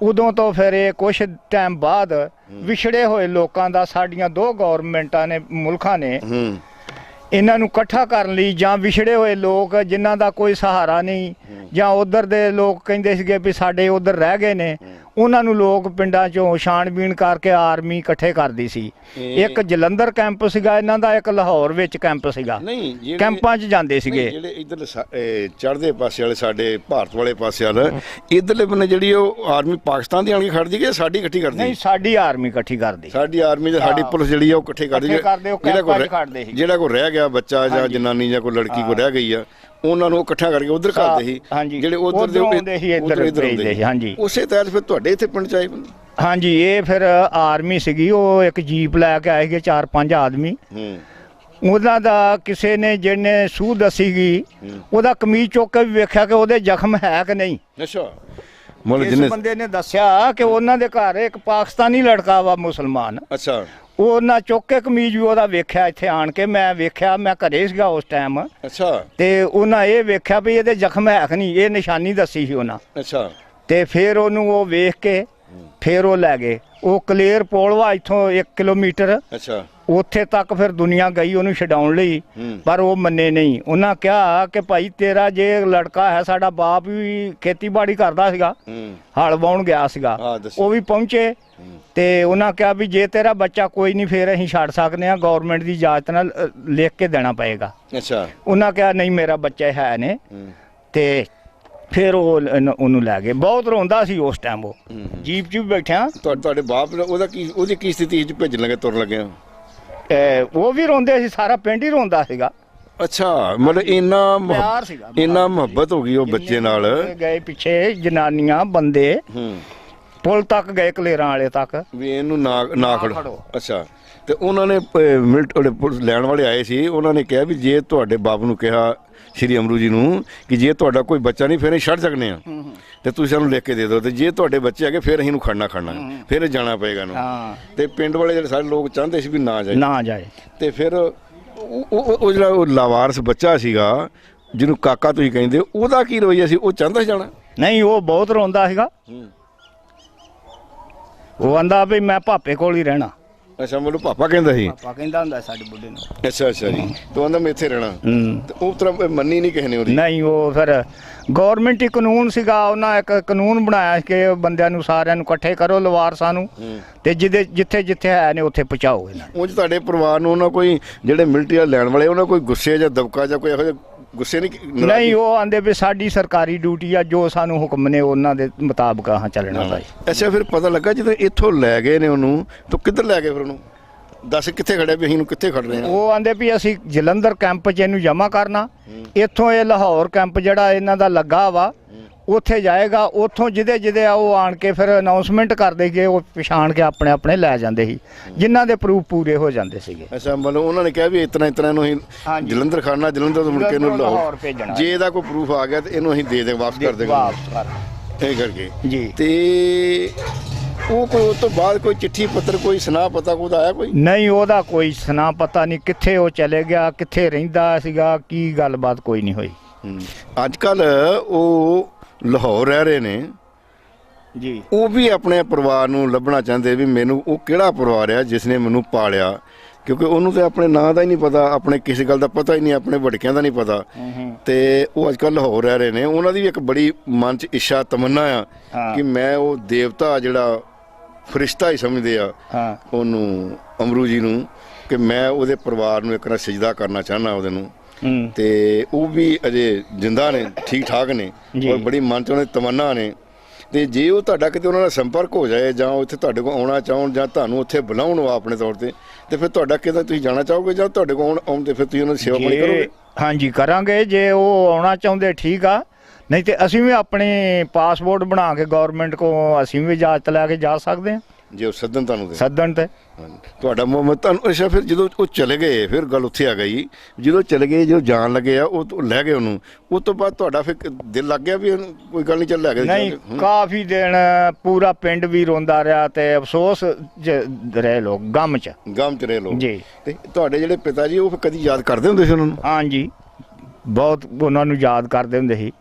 ਉਦੋਂ ਤੋਂ ਫਿਰ ਇਹ ਕੁਛ ਟਾਈਮ ਬਾਅਦ ਵਿਛੜੇ ਹੋਏ ਲੋਕਾਂ ਦਾ, ਸਾਡੀਆਂ 2 ਗਵਰਨਮੈਂਟਾਂ ਨੇ, ਮੁਲਕਾਂ ਨੇ ਇਹਨਾਂ ਨੂੰ ਇਕੱਠਾ ਕਰਨ ਲਈ, ਜਾਂ ਵਿਛੜੇ ਹੋਏ ਲੋਕ ਜਿਨ੍ਹਾਂ ਦਾ ਕੋਈ ਸਹਾਰਾ ਨਹੀਂ, ਜਾਂ ਉਧਰ ਦੇ ਲੋਕ ਕਹਿੰਦੇ ਸੀਗੇ ਵੀ ਸਾਡੇ ਉਧਰ ਰਹਿ ਗਏ ਨੇ, ਉਹਨਾਂ ਨੂੰ ਲੋਕ ਪਿੰਡਾਂ ਚੋਂ ਛਾਣਬੀਣ ਕਰਕੇ ਆਰਮੀ ਇਕੱਠੇ ਕਰਦੀ ਸੀ। ਇੱਕ ਜਲੰਧਰ ਕੈਂਪ ਸੀਗਾ ਇਹਨਾਂ ਦਾ, ਇੱਕ ਲਾਹੌਰ ਵਿੱਚ ਕੈਂਪ ਸੀਗਾ। ਕੈਂਪਾਂ 'ਚ ਜਾਂਦੇ ਸੀਗੇ। ਜਿਹੜੇ ਇੱਧਰ ਚੜ੍ਹਦੇ ਪਾਸੇ ਵਾਲੇ, ਸਾਡੇ ਭਾਰਤ ਵਾਲੇ ਪਾਸੇ ਵਾਲੇ, ਇੱਧਰਲੇ ਬੰਨੇ ਜਿਹੜੀ ਉਹ ਆਰਮੀ ਪਾਕਿਸਤਾਨ ਦੀ ਆਣ ਕੇ ਖੜਦੀ ਕਿ ਸਾਡੀ ਇਕੱਠੀ ਕਰਦੀ? ਨਹੀਂ, ਸਾਡੀ ਆਰਮੀ ਇਕੱਠੀ ਕਰਦੀ। ਸਾਡੀ ਆਰਮੀ ਤੇ ਸਾਡੀ ਪੁਲਿਸ ਜਿਹੜੀ ਆ ਉਹ ਇਕੱਠੇ ਕਰਦੀ। ਜਿਹੜਾ ਕੋਈ ਰਹਿ ਗਿਆ ਬੱਚਾ ਜਾਂ ਜਨਾਨੀ ਜਾਂ ਕੋਈ ਲੜਕੀ ਕੋਈ ਰਹਿ ਗਈ ਆ, ਉਹਨਾਂ ਨੂੰ ਇਕੱਠਾ ਕਰਕੇ ਉਧਰ ਕਰਦੇ ਸੀ। ਜਿਹੜੇ ਉਧਰ ਦੇ ਹੁੰਦੇ ਸੀ, ਇੱਧਰ ਭੇਜਦੇ ਸੀ। ਹਾਂਜੀ, ਉਸੇ ਤਹਿਤ ਫਿਰ ਤੁਹਾਡੇ ਇੱਥੇ ਪਿੰਡ ਚ ਆਏ? ਹਾਂਜੀ, ਇਹ ਫਿਰ ਆਰਮੀ ਸੀਗੀ, ਉਹ ਇੱਕ ਜੀਪ ਲੈ ਕੇ ਆਏ ਸੀਗੇ 4-5 ਆਦਮੀ। ਉਹਨਾਂ ਦਾ ਕਿਸੇ ਨੇ, ਜਿਹਨੇ ਸੂਹ ਦੱਸੀ ਗਈ, ਉਹਦਾ ਕਮੀਜ਼ ਚੁੱਕ ਕੇ ਵੀ ਵੇਖਿਆ ਕਿ ਉਹਦੇ ਜ਼ਖਮ ਹੈ ਕਿ ਨਹੀਂ। ਅੱਛਾ। ਜਿਸ ਬੰਦੇ ਨੇ ਦੱਸਿਆ ਕਿ ਉਹਨਾਂ ਦੇ ਘਰ ਇੱਕ ਪਾਕਿਸਤਾਨੀ ਲੜਕਾ ਵਾ, ਮੁਸਲਮਾਨ। ਅੱਛਾ। ਉਹਨਾਂ ਚੁੱਕ ਕੇ ਕਮੀਜ਼ ਵੀ ਉਹਦਾ ਵੇਖਿਆ ਇੱਥੇ ਆਣ ਕੇ, ਮੈਂ ਵੇਖਿਆ, ਮੈਂ ਘਰੇ ਸੀਗਾ ਉਸ ਟਾਈਮ। ਅੱਛਾ। ਤੇ ਉਹਨਾਂ ਇਹ ਵੇਖਿਆ ਵੀ ਇਹਦੇ ਜ਼ਖਮ ਹੈ ਕਿ ਨਹੀਂ, ਇਹ ਨਿਸ਼ਾਨੀ ਦੱਸੀ ਸੀ ਉਹਨਾਂ। ਅੱਛਾ। ਤੇ ਫਿਰ ਉਹਨੂੰ ਉਹ ਵੇਖ ਕੇ ਫਿਰ ਉਹ ਲੈ ਗਏ। ਉਹ ਕਲੇਰ ਪੋਲਵਾ ਇੱਥੋਂ 1 ਕਿਲੋਮੀਟਰ। ਅੱਛਾ। ਉੱਥੇ ਤੱਕ ਫਿਰ ਦੁਨੀਆ ਗਈ ਉਹਨੂੰ ਛਡਾਉਣ ਲਈ, ਪਰ ਉਹ ਮੰਨੇ ਨਹੀਂ। ਉਹਨਾਂ ਕਿਹਾ ਕਿ ਭਾਈ ਤੇਰਾ ਜੇ ਲੜਕਾ ਹੈ, ਸਾਡਾ ਬਾਪ ਵੀ ਖੇਤੀਬਾੜੀ ਕਰਦਾ ਸੀਗਾ, ਹਲ ਵਾਉਣ ਗਿਆ ਸੀਗਾ, ਉਹ ਵੀ ਪਹੁੰਚੇ। ਤੇ ਉਹਨਾਂ ਕਿਹਾ ਵੀ ਜੇ ਤੇਰਾ ਬੱਚਾ ਕੋਈ ਨਹੀਂ, ਫਿਰ ਅਸੀਂ ਛੱਡ ਸਕਦੇ ਹਾਂ, ਗਵਰਨਮੈਂਟ ਦੀ ਇਜਾਜ਼ਤ ਨਾਲ ਲਿਖ ਕੇ ਦੇਣਾ ਪਏਗਾ। ਅੱਛਾ। ਉਹਨਾਂ ਕਿਹਾ ਨਹੀਂ, ਮੇਰਾ ਬੱਚਾ ਹੈ ਨੇ। ਤੇ ਫਿਰ ਉਹ ਉਹਨੂੰ ਲੈ ਗਏ। ਬਹੁਤ ਰੋਂਦਾ ਸੀ ਉਸ ਟਾਈਮ, ਉਹ ਜੀਪ 'ਚ ਵੀ ਬੈਠਿਆ। ਤੁਹਾਡੇ ਬਾਪ ਉਹਦੀ ਕੀ ਸਥਿਤੀ 'ਚ ਭੇਜਣ ਲੱਗੇ, ਤੁਰਨ ਲੱਗੇ? ਉਹ ਵੀ ਰੋਂਦੇ ਸੀ, ਸਾਰਾ ਪਿੰਡ ਹੀ ਰੋਂਦਾ ਸੀਗਾ। ਅੱਛਾ, ਮਤਲਬ ਇੰਨਾ ਮੁਹੱਬਤ ਹੋ ਗਈ ਉਹ ਬੱਚੇ ਨਾਲ। ਗਏ ਪਿੱਛੇ ਜਨਾਨੀਆਂ, ਬੰਦੇ ਪੁਲ ਤੱਕ ਗਏ, ਕਲੇਰਾਂ ਵਾਲੇ ਤੱਕ, ਵੀ ਇਹਨੂੰ ਨਾ ਖੜੋ। ਅੱਛਾ। ਤੇ ਉਹਨਾਂ ਨੇ ਪੁਲਿਸ ਲੈਣ ਵਾਲੇ ਆਏ ਸੀ, ਉਹਨਾਂ ਨੇ ਕਿਹਾ ਵੀ ਜੇ ਤੁਹਾਡੇ ਬਾਪ ਨੂੰ ਕਿਹਾ, ਸ਼੍ਰੀ ਅਮਰੂ ਜੀ ਨੂੰ, ਕਿ ਜੇ ਤੁਹਾਡਾ ਕੋਈ ਬੱਚਾ ਨਹੀਂ, ਫਿਰ ਅਸੀਂ ਛੱਡ ਸਕਦੇ ਹਾਂ, ਤੇ ਤੁਸੀਂ ਸਾਨੂੰ ਲਿਖ ਕੇ ਦੇ ਦਿਓ, ਤੇ ਜੇ ਤੁਹਾਡੇ ਬੱਚੇ ਹੈਗੇ ਫਿਰ ਅਸੀਂ ਇਹਨੂੰ ਖੜਨਾ, ਫਿਰ ਜਾਣਾ ਪਏਗਾ ਇਹਨੂੰ। ਤੇ ਪਿੰਡ ਵਾਲੇ ਜਿਹੜੇ ਸਾਰੇ ਲੋਕ ਚਾਹੁੰਦੇ ਸੀ ਵੀ ਨਾ ਜਾਏ। ਤੇ ਫਿਰ ਉਹ ਜਿਹੜਾ ਉਹ ਲਾਵਾਰਸ ਬੱਚਾ ਸੀਗਾ, ਜਿਹਨੂੰ ਕਾਕਾ ਤੁਸੀਂ ਕਹਿੰਦੇ, ਉਹਦਾ ਕੀ ਰਵੱਈਆ ਸੀ? ਉਹ ਚਾਹੁੰਦਾ ਸੀ ਜਾਣਾ? ਨਹੀਂ, ਉਹ ਬਹੁਤ ਰੋਂਦਾ ਸੀਗਾ। ਉਹ ਆਂਦਾ ਵੀ ਮੈਂ ਭਾਪੇ ਕੋਲ ਹੀ ਰਹਿਣਾ। ਅੱਛਾ, ਮਤਲਬ ਪਾਪਾ ਕਹਿੰਦਾ ਸੀ? ਪਾਪਾ ਕਹਿੰਦਾ ਹੁੰਦਾ ਸਾਡੇ ਬੁੱਢੇ ਨੂੰ। ਅੱਛਾ ਅੱਛਾ ਜੀ। ਤੇ ਆਂਦਾ ਮੈਂ ਇੱਥੇ ਰਹਿਣਾ। ਤੇ ਉਹ ਤਰ੍ਹਾਂ ਮੰਨੀ ਨਹੀਂ ਕਿਸੇ ਨੇ ਉਹਦੀ? ਨਹੀਂ, ਉਹ ਫਿਰ ਗੌਰਮੈਂਟ ਕਾਨੂੰਨ ਸੀਗਾ, ਉਹਨਾਂ ਇੱਕ ਕਾਨੂੰਨ ਬਣਾਇਆ ਕਿ ਬੰਦਿਆਂ ਨੂੰ, ਸਾਰਿਆਂ ਨੂੰ ਇਕੱਠੇ ਕਰੋ, ਲਵਾਰਸਾਂ ਨੂੰ, ਤੇ ਜਿੱਥੇ ਜਿੱਥੇ ਹੈ ਨੇ ਉੱਥੇ ਪਹੁੰਚਾਓ ਇਹਨਾਂ ਨੂੰ। ਉਂਝ ਤੁਹਾਡੇ ਪਰਿਵਾਰ ਨੂੰ ਉਹਨਾਂ ਕੋਈ, ਜਿਹੜੇ ਮਿਲਟਰੀ ਵਾਲੇ ਲੈਣ ਵਾਲੇ, ਉਹਨਾਂ ਕੋਈ ਗੁੱਸੇ ਜਾਂ ਦਬਕਾ ਜਾਂ ਕੋਈ ਇਹੋ ਜਿਹਾ ਗੁੱਸੇ ਨਹੀਂ? ਉਹ ਆਂਦੇ ਵੀ ਸਾਡੀ ਸਰਕਾਰੀ ਡਿਊਟੀ ਆ, ਜੋ ਸਾਨੂੰ ਹੁਕਮ ਨੇ ਉਹਨਾਂ ਦੇ ਮੁਤਾਬਕ ਚੱਲਣਾ ਚਾਹੀਦਾ। ਅੱਛਾ, ਫਿਰ ਪਤਾ ਲੱਗਾ ਜਦੋਂ ਇੱਥੋਂ ਲੈ ਗਏ ਨੇ ਉਹਨੂੰ, ਤਾਂ ਕਿੱਧਰ ਲੈ ਗਏ ਫਿਰ ਉਹਨੂੰ? ਦੱਸ ਕਿੱਥੇ ਖੜਿਆ ਵੀ ਅਸੀਂ ਨੂੰ ਕਿੱਥੇ ਖੜ ਰਹੇ ਹਾਂ? ਉਹ ਆਂਦੇ ਵੀ ਅਸੀਂ ਜਲੰਧਰ ਕੈਂਪ 'ਚ ਇਹਨੂੰ ਜਮ੍ਹਾਂ ਕਰਨਾ, ਇੱਥੋਂ ਇਹ ਲਾਹੌਰ ਕੈਂਪ ਜਿਹੜਾ ਇਹਨਾਂ ਦਾ ਲੱਗਾ ਵਾ ਉੱਥੇ ਜਾਏਗਾ, ਉੱਥੋਂ ਜਿਹਦੇ ਆ ਉਹ ਆਣ ਕੇ ਫਿਰ ਅਨਾਉਂਸਮੈਂਟ ਕਰਦੇ ਕਿ ਉਹ ਪਛਾਣ ਕੇ ਆਪਣੇ ਆਪਣੇ ਲੈ ਜਾਂਦੇ ਸੀ ਜਿਨ੍ਹਾਂ ਦੇ ਪ੍ਰੂਫ ਪੂਰੇ ਹੋ ਜਾਂਦੇ ਸੀਗੇ। ਅੱਛਾ, ਮਤਲਬ ਉਹਨਾਂ ਨੇ ਕਿਹਾ ਵੀ ਇਤਨਾ ਨੂੰ ਅਸੀਂ ਜਲੰਧਰ ਖੜਨਾ, ਜਲੰਧਰ ਤੋਂ ਮੁੜ ਕੇ ਇਹਨੂੰ ਲਾਹੌਰ ਭੇਜਣਾ, ਜੇ ਇਹਦਾ ਕੋਈ ਪ੍ਰੂਫ ਆ ਗਿਆ ਤੇ ਇਹਨੂੰ ਅਸੀਂ ਦੇ ਵਾਪਸ ਕਰ ਦੇਗਾ ਇਹ ਕਰਕੇ ਜੀ। ਤੇ ਉਹ ਕੋਈ ਉਸ ਤੋਂ ਬਾਅਦ ਕੋਈ ਚਿੱਠੀ ਪੱਤਰ ਕੋਈ ਸੁਨਾ ਪਤਾ ਕੋਈ ਆਇਆ ਕੋਈ? ਨਹੀਂ, ਉਹਦਾ ਕੋਈ ਸੁਨਾ ਪਤਾ ਨਹੀਂ, ਕਿੱਥੇ ਉਹ ਚਲੇ ਗਿਆ, ਕਿੱਥੇ ਰਹਿੰਦਾ ਸੀਗਾ, ਕੀ ਗੱਲਬਾਤ ਕੋਈ ਨਹੀਂ ਹੋਈ। ਅੱਜ ਕੱਲ ਉਹ ਲਾਹੌਰ ਰਹਿ ਰਹੇ ਨੇ ਜੀ, ਉਹ ਵੀ ਆਪਣੇ ਪਰਿਵਾਰ ਨੂੰ ਲੱਭਣਾ ਚਾਹੁੰਦੇ ਵੀ ਮੈਨੂੰ ਉਹ ਕਿਹੜਾ ਪਰਿਵਾਰ ਆ ਜਿਸ ਨੇ ਮੈਨੂੰ ਪਾਲਿਆ, ਕਿਉਂਕਿ ਉਹਨੂੰ ਤੇ ਆਪਣੇ ਨਾਂ ਦਾ ਹੀ ਨਹੀਂ ਪਤਾ, ਆਪਣੇ ਕਿਸੇ ਗੱਲ ਦਾ ਪਤਾ ਹੀ ਨਹੀਂ, ਆਪਣੇ ਵਡਕਿਆਂ ਦਾ ਨਹੀਂ ਪਤਾ। ਤੇ ਉਹ ਅੱਜ ਕੱਲ ਲਾਹੌਰ ਰਹਿ ਰਹੇ ਨੇ, ਉਹਨਾਂ ਦੀ ਵੀ ਇੱਕ ਬੜੀ ਮਨ 'ਚ ਇੱਛਾ ਤਮੰਨਾ ਆ ਕਿ ਮੈਂ ਉਹ ਦੇਵਤਾ ਜਿਹੜਾ ਫਰਿਸ਼ਤਾ ਹੀ ਸਮਝਦੇ ਆ ਉਹਨੂੰ, ਅਮਰੂ ਜੀ ਨੂੰ, ਕਿ ਮੈਂ ਉਹਦੇ ਪਰਿਵਾਰ ਨੂੰ ਇੱਕ ਵਾਰ ਸਜਦਾ ਕਰਨਾ ਚਾਹੁੰਦਾ ਉਹਦੇ ਨੂੰ। ਤੇ ਉਹ ਵੀ ਅਜੇ ਜਿੰਦਾ ਨੇ, ਠੀਕ ਠਾਕ ਨੇ, ਔਰ ਬੜੀ ਮਨ 'ਚ ਉਹਨਾਂ ਦੀ ਤਮੰਨਾ ਨੇ। ਤੇ ਜੇ ਉਹ ਤੁਹਾਡਾ ਕਿਤੇ ਉਹਨਾਂ ਨਾਲ ਸੰਪਰਕ ਹੋ ਜਾਏ ਜਾਂ ਉੱਥੇ ਤੁਹਾਡੇ ਕੋਲ ਆਉਣਾ ਚਾਹਣ ਜਾਂ ਤੁਹਾਨੂੰ ਉੱਥੇ ਬੁਲਾਉਣ ਆਪਣੇ ਤੌਰ ਤੇ ਫਿਰ ਤੁਹਾਡਾ ਕਿਤੇ ਤੁਸੀਂ ਜਾਣਾ ਚਾਹੋਗੇ ਜਾਂ ਤੁਹਾਡੇ ਕੋਲ ਆਉਂਦੇ ਫਿਰ ਤੁਸੀਂ ਉਹਨਾਂ ਦੀ ਸੇਵਾ ਪਾਣੀ ਕਰੋਗੇ? ਹਾਂਜੀ ਕਰਾਂਗੇ, ਜੇ ਉਹ ਆਉਣਾ ਚਾਹੁੰਦੇ ਠੀਕ ਆ, ਨਹੀਂ ਤੇ ਅਸੀਂ ਵੀ ਆਪਣੇ ਪਾਸਪੋਰਟ ਬਣਾ ਕੇ ਗਵਰਨਮੈਂਟ ਕੋ ਅਸੀਂ ਵੀ ਇਜਾਜ਼ਤ ਲੈ ਕੇ ਜਾ ਸਕਦੇ ਹਾਂ ਜੇ ਉਹ ਸੱਦਣ ਤੁਹਾਨੂੰ ਤੇ ਸੱਦਣ ਤੇ। ਤੁਹਾਡਾ ਮੁਹੰਮਦ ਤੁਹਾਨੂੰ ਅੱਛਾ, ਫਿਰ ਜਦੋਂ ਉਹ ਚਲੇ ਗਏ ਫਿਰ ਗੱਲ ਉੱਥੇ ਆ ਗਈ, ਜਦੋਂ ਚਲੇ ਗਏ ਜਦੋਂ ਜਾਣ ਲੱਗੇ ਆ ਉਹ ਲੈ ਗਏ ਉਹਨੂੰ, ਉਸ ਤੋਂ ਬਾਅਦ ਤੁਹਾਡਾ ਫਿਰ ਦਿਲ ਲੱਗ ਗਿਆ ਵੀ ਕੋਈ ਗੱਲ ਨਹੀਂ ਚੱਲ ਲੈ ਗਏ? ਨਹੀਂ, ਕਾਫੀ ਦਿਨ ਪੂਰਾ ਪਿੰਡ ਵੀ ਰੋਂਦਾ ਰਿਹਾ ਤੇ ਅਫਸੋਸ ਰਹੇ ਲੋਕ, ਗਮ ਚ ਰਹੇ ਲੋਕ ਜੀ। ਤੇ ਤੁਹਾਡੇ ਜਿਹੜੇ ਪਿਤਾ ਜੀ ਉਹ ਫਿਰ ਕਦੀ ਯਾਦ ਕਰਦੇ ਹੁੰਦੇ ਸੀ ਉਹਨਾਂ ਨੂੰ? ਹਾਂਜੀ, ਬਹੁਤ ਉਹਨਾਂ ਨੂੰ ਯਾਦ ਕਰਦੇ ਹੁੰਦੇ ਸੀ।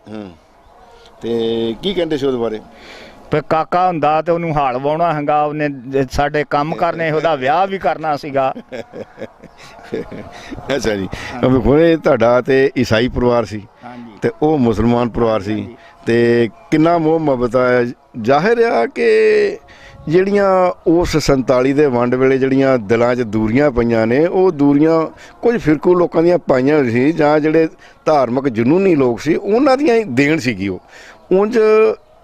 ਤੇ ਕੀ ਕਹਿੰਦੇ ਸੀ ਉਹਦੇ ਬਾਰੇ? ਤੇ ਕਾਕਾ ਹੁੰਦਾ ਤੇ ਉਹਨੂੰ ਹਾਲ ਵਾਉਣਾ ਹੈਗਾ, ਉਹਨੇ ਸਾਡੇ ਕੰਮ ਕਰਨੇ, ਉਹਦਾ ਵਿਆਹ ਵੀ ਕਰਨਾ ਸੀਗਾ। ਅੱਛਾ ਜੀ, ਹੋਏ ਤੁਹਾਡਾ ਤੇ ਈਸਾਈ ਪਰਿਵਾਰ ਸੀ ਤੇ ਉਹ ਮੁਸਲਮਾਨ ਪਰਿਵਾਰ ਸੀ, ਤੇ ਕਿੰਨਾ ਮੋਹ ਮੁਹੱਬਤ ਆ? ਜ਼ਾਹਿਰ ਆ ਕਿ ਜਿਹੜੀਆਂ ਉਸ 47 ਦੇ ਵੰਡ ਵੇਲੇ ਜਿਹੜੀਆਂ ਦਿਲਾਂ 'ਚ ਦੂਰੀਆਂ ਪਈਆਂ ਨੇ, ਉਹ ਦੂਰੀਆਂ ਕੁਝ ਫਿਰਕੂ ਲੋਕਾਂ ਦੀਆਂ ਪਾਈਆਂ ਸੀ ਜਾਂ ਜਿਹੜੇ ਧਾਰਮਿਕ ਜਨੂਨੀ ਲੋਕ ਸੀ ਉਹਨਾਂ ਦੀਆਂ ਹੀ ਦੇਣ ਸੀਗੀ। ਉਹ ਉਂਝ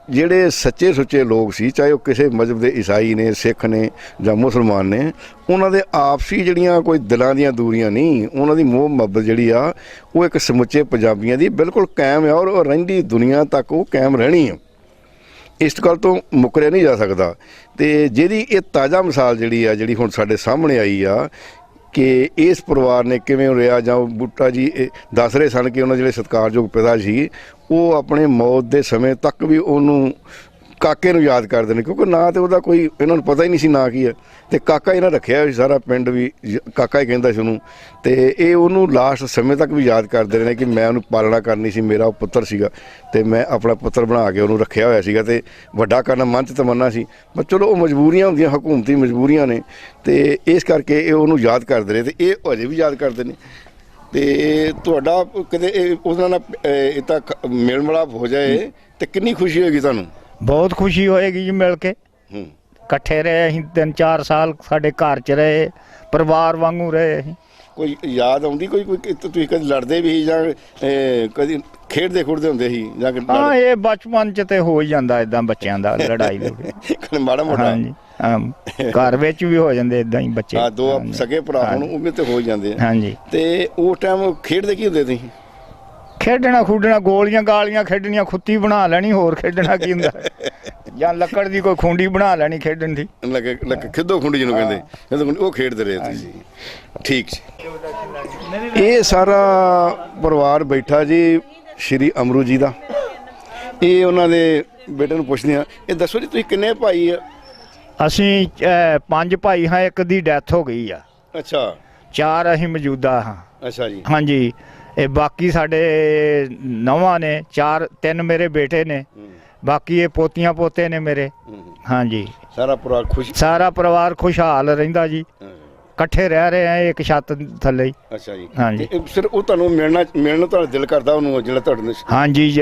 ਜਿਹੜੇ ਸੱਚੇ ਸੁੱਚੇ ਲੋਕ ਸੀ, ਚਾਹੇ ਉਹ ਕਿਸੇ ਮਜ਼ਹਬ ਦੇ ਈਸਾਈ ਨੇ, ਸਿੱਖ ਨੇ ਜਾਂ ਮੁਸਲਮਾਨ ਨੇ, ਉਹਨਾਂ ਦੇ ਆਪਸੀ ਜਿਹੜੀਆਂ ਕੋਈ ਦਿਲਾਂ ਦੀਆਂ ਦੂਰੀਆਂ ਨਹੀਂ, ਉਹਨਾਂ ਦੀ ਮੋਹ ਮੁਹੱਬਤ ਜਿਹੜੀ ਆ ਉਹ ਇੱਕ ਸਮੁੱਚੇ ਪੰਜਾਬੀਆਂ ਦੀ ਬਿਲਕੁਲ ਕਾਇਮ ਆ, ਔਰ ਉਹ ਰਹਿੰਦੀ ਦੁਨੀਆ ਤੱਕ ਉਹ ਕਾਇਮ ਰਹਿਣੀ ਆ। ਇਸ ਗੱਲ ਤੋਂ ਮੁੱਕਰਿਆ ਨਹੀਂ ਜਾ ਸਕਦਾ। ਤੇ ਜਿਹਦੀ ਇਹ ਤਾਜ਼ਾ ਮਿਸਾਲ ਜਿਹੜੀ ਹੁਣ ਸਾਡੇ ਸਾਹਮਣੇ ਆਈ ਆ ਕਿ ਇਸ ਪਰਿਵਾਰ ਨੇ ਕਿਵੇਂ ਰਿਹਾ, ਜਾਂ ਬੂਟਾ ਜੀ ਦੱਸ ਰਹੇ ਸਨ ਕਿ ਉਹਨਾਂ ਜਿਹੜੇ ਸਤਿਕਾਰਯੋਗ ਪਿਤਾ ਸੀ ਉਹ ਆਪਣੇ ਮੌਤ ਦੇ ਸਮੇਂ ਤੱਕ ਵੀ ਉਹਨੂੰ, ਕਾਕੇ ਨੂੰ ਯਾਦ ਕਰਦੇ ਨੇ, ਕਿਉਂਕਿ ਨਾਂ ਤੇ ਉਹਦਾ ਕੋਈ ਇਹਨਾਂ ਨੂੰ ਪਤਾ ਹੀ ਨਹੀਂ ਸੀ ਨਾਂ ਕੀ ਹੈ, ਤੇ ਕਾਕਾ ਇਹਨਾਂ ਰੱਖਿਆ ਸੀ, ਸਾਰਾ ਪਿੰਡ ਵੀ ਕਾਕਾ ਹੀ ਕਹਿੰਦਾ ਸੀ ਉਹਨੂੰ। ਤੇ ਇਹ ਉਹਨੂੰ ਲਾਸਟ ਸਮੇਂ ਤੱਕ ਵੀ ਯਾਦ ਕਰਦੇ ਰਹੇ ਨੇ ਕਿ ਮੈਂ ਉਹਨੂੰ ਪਾਲਣਾ ਕਰਨੀ ਸੀ, ਮੇਰਾ ਉਹ ਪੁੱਤਰ ਸੀਗਾ ਤੇ ਮੈਂ ਆਪਣਾ ਪੁੱਤਰ ਬਣਾ ਕੇ ਉਹਨੂੰ ਰੱਖਿਆ ਹੋਇਆ ਸੀਗਾ, ਤੇ ਵੱਡਾ ਕਰਨਾ ਮਨ 'ਚ ਤਮੰਨਾ ਸੀ। ਪਰ ਚਲੋ ਉਹ ਮਜਬੂਰੀਆਂ ਹੁੰਦੀਆਂ, ਹਕੂਮਤੀ ਮਜਬੂਰੀਆਂ ਨੇ, ਤੇ ਇਸ ਕਰਕੇ ਇਹ ਉਹਨੂੰ ਯਾਦ ਕਰਦੇ ਰਹੇ, ਤੇ ਇਹ ਅਜੇ ਵੀ ਯਾਦ ਕਰਦੇ ਨੇ। ਤੇ ਤੁਹਾਡਾ ਕਿਤੇ ਉਹਨਾਂ ਨਾਲ ਤਾਂ ਮੇਲ ਮਿਲਾਪ ਹੋ ਜਾਏ ਤੇ ਕਿੰਨੀ ਖੁਸ਼ੀ ਹੋਏਗੀ ਤੁਹਾਨੂੰ? ਬਹੁਤ ਖੁਸ਼ੀ ਹੋਏਗੀ ਜੀ, ਮਿਲ ਕੇ ਇਕੱਠੇ ਰਹੇ ਅਸੀਂ 3-4 ਸਾਲ, ਸਾਡੇ ਘਰ 'ਚ ਰਹੇ, ਪਰਿਵਾਰ ਵਾਂਗੂ ਰਹੇ ਅਸੀਂ। ਕੋਈ ਯਾਦ ਆਉਂਦੀ ਕੋਈ ਤੁਸੀਂ ਕਦੇ ਲੜਦੇ ਵੀ ਜਾਂ ਕਦੀ ਖੇਡਦੇ ਖੁੱਡਦੇ ਹੁੰਦੇ ਸੀ ਜਾਂ? ਹਾਂ, ਇਹ ਬਚਪਨ 'ਚ ਤੇ ਹੋ ਹੀ ਜਾਂਦਾ ਇਦਾਂ ਬੱਚਿਆਂ ਦਾ, ਲੜਾਈ ਲੜੂਈ ਮਾੜਾ ਮੋਟਾ। ਹਾਂਜੀ, ਘਰ ਵਿੱਚ ਵੀ ਹੋ ਜਾਂਦੇ ਇਦਾਂ ਹੀ ਬੱਚੇ। ਹਾਂ, ਦੋ ਸਕੇ ਭਰਾ ਹੋਣ ਉਹ ਵੀ ਤੇ ਹੋ ਜਾਂਦੇ ਆ। ਹਾਂਜੀ, ਤੇ ਉਸ ਟਾਈਮ ਖੇਡਦੇ ਕੀ ਹੁੰਦੇ ਤੁਸੀਂ? ਖੇਡਣਾ ਖੁੱਡਣਾ, ਗੋਲੀਆਂ ਗਾਲੀਆਂ ਖੇਡਣੀਆਂ, ਖੁੱਤੀ ਬਣਾ ਲੈਣੀ, ਹੋਰ ਖੇਡਣਾ ਕੀ ਹੁੰਦਾ, ਜਾਂ ਲੱਕੜ ਦੀ ਕੋਈ ਖੁੰਡੀ ਬਣਾ ਲੈਣੀ ਖੇਡਣ ਦੀ, ਖਿੱਦੋ ਖੁੰਡੀ ਜਿਹਨੂੰ ਕਹਿੰਦੇ, ਉਹ ਖੇਡਦੇ ਰਹੇ ਤੁਸੀਂ? ਠੀਕ ਜੀ। ਇਹ ਸਾਰਾ ਪਰਿਵਾਰ ਬੈਠਾ ਜੀ ਸ਼੍ਰੀ ਅਮਰੂ ਜੀ ਦਾ। ਇਹ ਉਹਨਾਂ ਦੇ ਬੇਟੇ ਨੂੰ ਪੁੱਛਦੇ ਆ, ਇਹ ਦੱਸੋ ਜੀ ਤੁਸੀਂ ਕਿੰਨੇ ਭਾਈ ਆ? ਅਸੀਂ 5 ਭਾਈ ਹਾਂ, ਇੱਕ ਦੀ ਡੈਥ ਹੋ ਗਈ ਆ। ਅੱਛਾ। 4 ਅਸੀਂ ਮੌਜੂਦਾ ਹਾਂ। ਅੱਛਾ ਜੀ। ਹਾਂਜੀ, ਇਹ ਬਾਕੀ ਸਾਡੇ ਨੌਵਾਂ ਨੇ, 3 ਮੇਰੇ ਬੇਟੇ ਨੇ, ਬਾਕੀ ਇਹ ਪੋਤੀਆਂ ਪੋਤੇ ਨੇ ਮੇਰੇ। ਹਾਂਜੀ, ਸਾਰਾ ਪਰਿਵਾਰ ਖੁਸ਼ਹਾਲ ਰਹਿੰਦਾ ਜੀ, ਇਕੱਠੇ ਰਹਿ ਰਹੇ ਆ ਇੱਕ ਛੱਤ ਥੱਲੇ ਹੀ। ਅੱਛਾ ਜੀ। ਹਾਂਜੀ, ਫਿਰ ਉਹ ਤੁਹਾਨੂੰ ਮਿਲਣ ਤੁਹਾਡਾ ਦਿਲ ਕਰਦਾ ਉਹਨੂੰ, ਜਿਹੜਾ ਤੁਹਾਡੇ ਨਾਲ? ਹਾਂਜੀ,